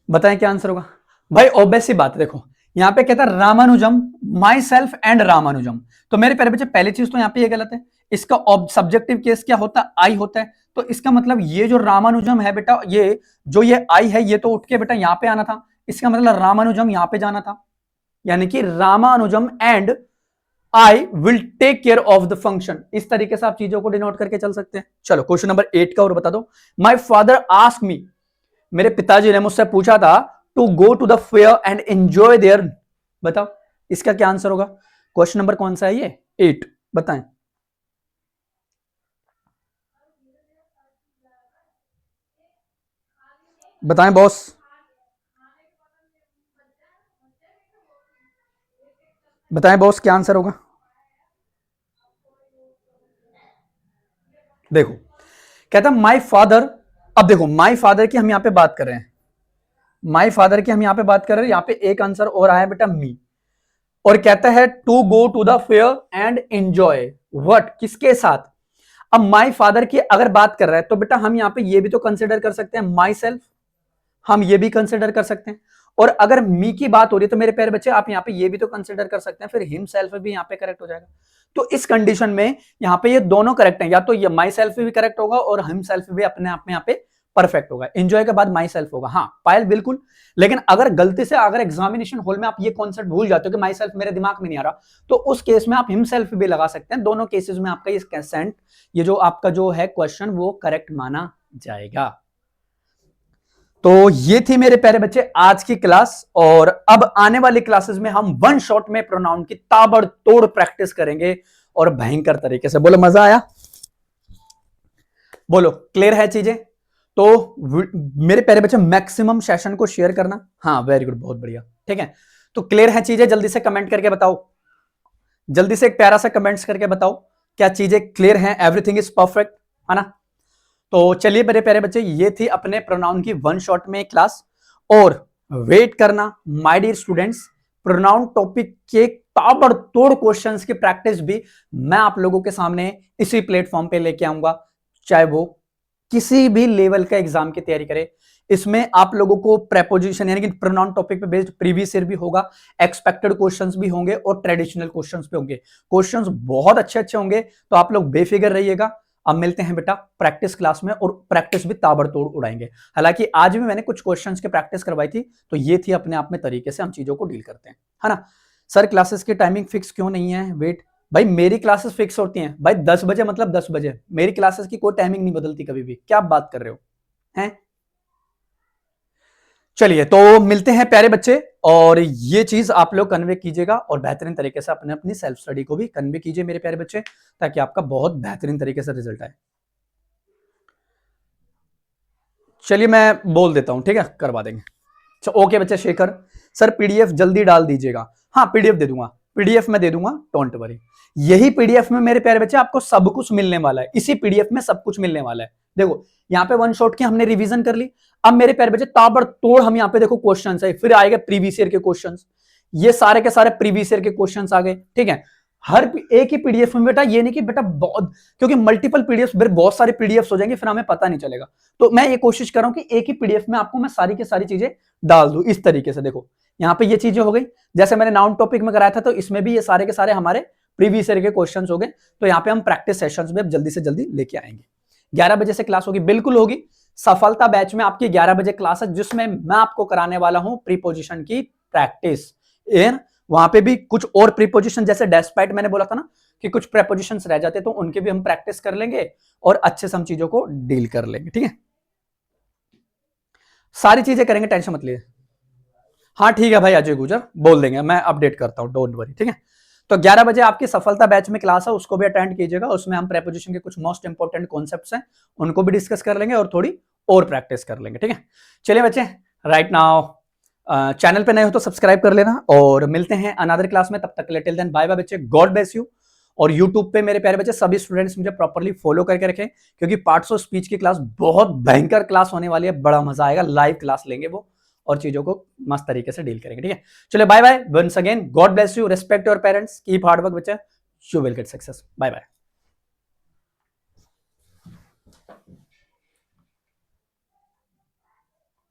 बताएं क्या आंसर होगा भाई। ऑब्वियस सी बात, देखो यहां पे कहता है Ramanujan, my self and Ramanujan, तो मेरे प्यारे बच्चे पहली चीज तो यहां पे ये गलत है। इसका सब्जेक्टिव केस क्या होता है, आई होता है, तो इसका मतलब ये जो रामानुजम है बेटा, ये जो ये आई है ये तो उठ के बेटा यहां पे आना था, इसका मतलब रामानुजम यहां पे जाना था, यानी कि Ramanujam and I will take care of the function. इस तरीके से आप चीजों को डिनोट करके चल सकते हैं। चलो क्वेश्चन नंबर 8 का और बता दो। माई फादर आस्क मी, मेरे पिताजी ने मुझसे पूछा था to go to the fair and enjoy there. बताओ इसका क्या आंसर होगा। क्वेश्चन नंबर कौन सा है ये, 8, बताएं। बताएं बॉस, बताएं बॉस क्या आंसर होगा। देखो कहता माई फादर, अब देखो माई फादर की हम यहां पे बात कर रहे हैं, माई फादर की हम यहां पे बात कर रहे हैं, यहां पे एक आंसर और आया बेटा मी, और कहता है to go to the fair and enjoy what, किसके साथ। अब माई फादर की अगर बात कर रहा है तो बेटा हम यहां पे ये भी तो कंसिडर कर सकते हैं माई सेल्फ, हम ये भी कंसिडर कर सकते हैं, और अगर मी की बात हो रही है तो मेरे प्यारे बच्चे आप यहाँ पे ये भी तो कंसिडर कर सकते हैं, फिर हिम सेल्फ भी यहाँ पे करेक्ट हो जाएगा। तो इस कंडीशन में यहाँ पे ये दोनों करेक्ट हैं, या तो ये माई सेल्फ भी करेक्ट होगा और हिम सेल्फ भी अपने आप में यहाँ पे परफेक्ट होगा। एंजॉय के बाद माई सेल्फ होगा, हाँ पायल बिल्कुल। लेकिन अगर गलती से अगर एग्जामिनेशन हॉल में आप ये कॉन्सेप्ट भूल जाते हो कि माई सेल्फ मेरे दिमाग में नहीं आ रहा, तो उस केस में आप हिम सेल्फ भी लगा सकते हैं। दोनों केसेस में आपका ये कैसेंट, ये जो आपका जो है क्वेश्चन वो करेक्ट माना जाएगा। तो ये थी मेरे प्यारे बच्चे आज की क्लास, और अब आने वाली क्लासेस में हम वन शॉट में प्रोनाउन की ताबड़तोड़ प्रैक्टिस करेंगे और भयंकर तरीके से। बोलो मजा आया, बोलो क्लियर है चीजें। तो मेरे प्यारे बच्चे मैक्सिमम सेशन को शेयर करना, हाँ वेरी गुड, बहुत बढ़िया, ठीक है। तो क्लियर है चीजें, जल्दी से कमेंट करके बताओ, जल्दी से एक प्यारा सा कमेंट्स करके बताओ क्या चीजें क्लियर हैं, एवरीथिंग इज परफेक्ट, है ना। तो चलिए मेरे प्यारे बच्चे, ये थी अपने प्रोनाउन की वन शॉट में क्लास, और वेट करना my dear students, pronoun topic के ताबड़तोड़ क्वेश्चंस की प्रैक्टिस भी मैं आप लोगों के सामने इसी प्लेटफॉर्म पे लेके आऊंगा, चाहे वो किसी भी लेवल का एग्जाम की तैयारी करे। इसमें आप लोगों को प्रेपोजिशन यानी कि प्रोनाउन टॉपिक पे बेस्ड प्रीवियस ईयर भी होगा, एक्सपेक्टेड क्वेश्चंस भी होंगे और ट्रेडिशनल क्वेश्चंस भी होंगे। क्वेश्चंस बहुत अच्छे अच्छे होंगे, तो आप लोग बेफिक्र रहिएगा। अब मिलते हैं बेटा प्रैक्टिस क्लास में, और प्रैक्टिस भी ताबड़तोड़ उड़ाएंगे। हालांकि आज भी मैंने कुछ क्वेश्चंस की प्रैक्टिस करवाई थी, तो ये थी अपने आप में तरीके से हम चीजों को डील करते हैं, है ना। सर क्लासेस की टाइमिंग फिक्स क्यों नहीं है? वेट भाई, मेरी क्लासेस फिक्स होती हैं भाई, 10 बजे मतलब 10 बजे, मेरी क्लासेस की कोई टाइमिंग नहीं बदलती कभी भी। क्या आप बात कर रहे हो हैं? चलिए तो मिलते हैं प्यारे बच्चे, और ये चीज आप लोग कन्वे कीजिएगा और बेहतरीन तरीके से अपने अपनी सेल्फ स्टडी को भी कन्वे कीजिए मेरे प्यारे बच्चे, ताकि आपका बहुत बेहतरीन तरीके से रिजल्ट आए। चलिए मैं बोल देता हूं, ठीक है, करवा देंगे। ओके बच्चे, शेखर सर पीडीएफ जल्दी डाल दीजिएगा। हाँ पीडीएफ दे दूंगा, पीडीएफ में दे दूंगा, डोंट वरी। यही पीडीएफ में मेरे प्यारे बच्चे आपको सब कुछ मिलने वाला है, इसी पीडीएफ में सब कुछ मिलने वाला है। देखो यहाँ पे वन शॉट की हमने रिवीजन कर ली। अब मेरे प्यारे बच्चे ताबड़तोड़ हम यहाँ पे देखो क्वेश्चन है, फिर आएगा प्रीवियस ईयर के क्वेश्चन, ये सारे के सारे प्रीवियस ईयर के क्वेश्चन आ गए, ठीक है। हर एक ही पीडीएफ में बेटा, ये नहीं कि बेटा बहुत, क्योंकि मल्टीपल पीडीएफ बहुत सारे पीडीएफ हो जाएंगे, फिर हमें पता नहीं चलेगा। तो मैं ये कोशिश कर रहा हूं कि एक ही पीडीएफ में आपको मैं सारी की सारी चीजें डाल दूं इस तरीके से। देखो यहाँ पे ये चीजें हो गई, जैसे मैंने नाउन टॉपिक में कराया था, तो इसमें भी ये सारे के सारे हमारे प्रीवियस ईयर के क्वेश्चंस हो गए। तो यहाँ पे हम प्रैक्टिस सेशंस में जल्दी से जल्दी लेके आएंगे। 11 बजे से क्लास होगी, बिल्कुल होगी। सफलता बैच में आपकी 11 बजे क्लास है, जिसमें मैं आपको कराने वाला हूं प्रीपोजिशन की प्रैक्टिस। वहां पे भी कुछ और प्रीपोजिशन, जैसे डेस्पाइट मैंने बोला था ना कि कुछ प्रीपोजिशंस रह जाते, तो उनके भी हम प्रैक्टिस कर लेंगे और अच्छे से हम चीजों को डील कर लेंगे, ठीक है। सारी चीजें करेंगे, टेंशन मत लिए। हाँ ठीक है भाई अजय गुजर, बोल देंगे, मैं अपडेट करता हूं, डोंट वरी, ठीक है। तो 11 बजे आपकी सफलता बैच में क्लास है, उसको भी अटेंड कीजिएगा। उसमें हम प्रीपोजिशन के कुछ मोस्ट इंपोर्टेंट कॉन्सेप्ट्स हैं, उनको भी डिस्कस कर लेंगे और थोड़ी और प्रैक्टिस कर लेंगे, ठीक है। चलिए बच्चे, राइट नाउ चैनल पे नए हो तो सब्सक्राइब कर लेना, और मिलते हैं अनदर क्लास में। तब तक के लिए टिल देन बाय बाय बच्चे, गॉड ब्लेस यू। और यूट्यूब पे मेरे प्यारे बच्चे सभी स्टूडेंट्स मुझे प्रॉपर्ली फॉलो करके रखें, क्योंकि पार्ट्स ऑफ स्पीच की क्लास बहुत भयंकर क्लास होने वाली है, बड़ा मजा आएगा, लाइव क्लास लेंगे वो, और चीजों को मस्त तरीके से डील करेंगे, ठीक है। चलिए bye bye, once again God bless you, respect your parents, keep hard work बच्चे, you will get success, bye bye.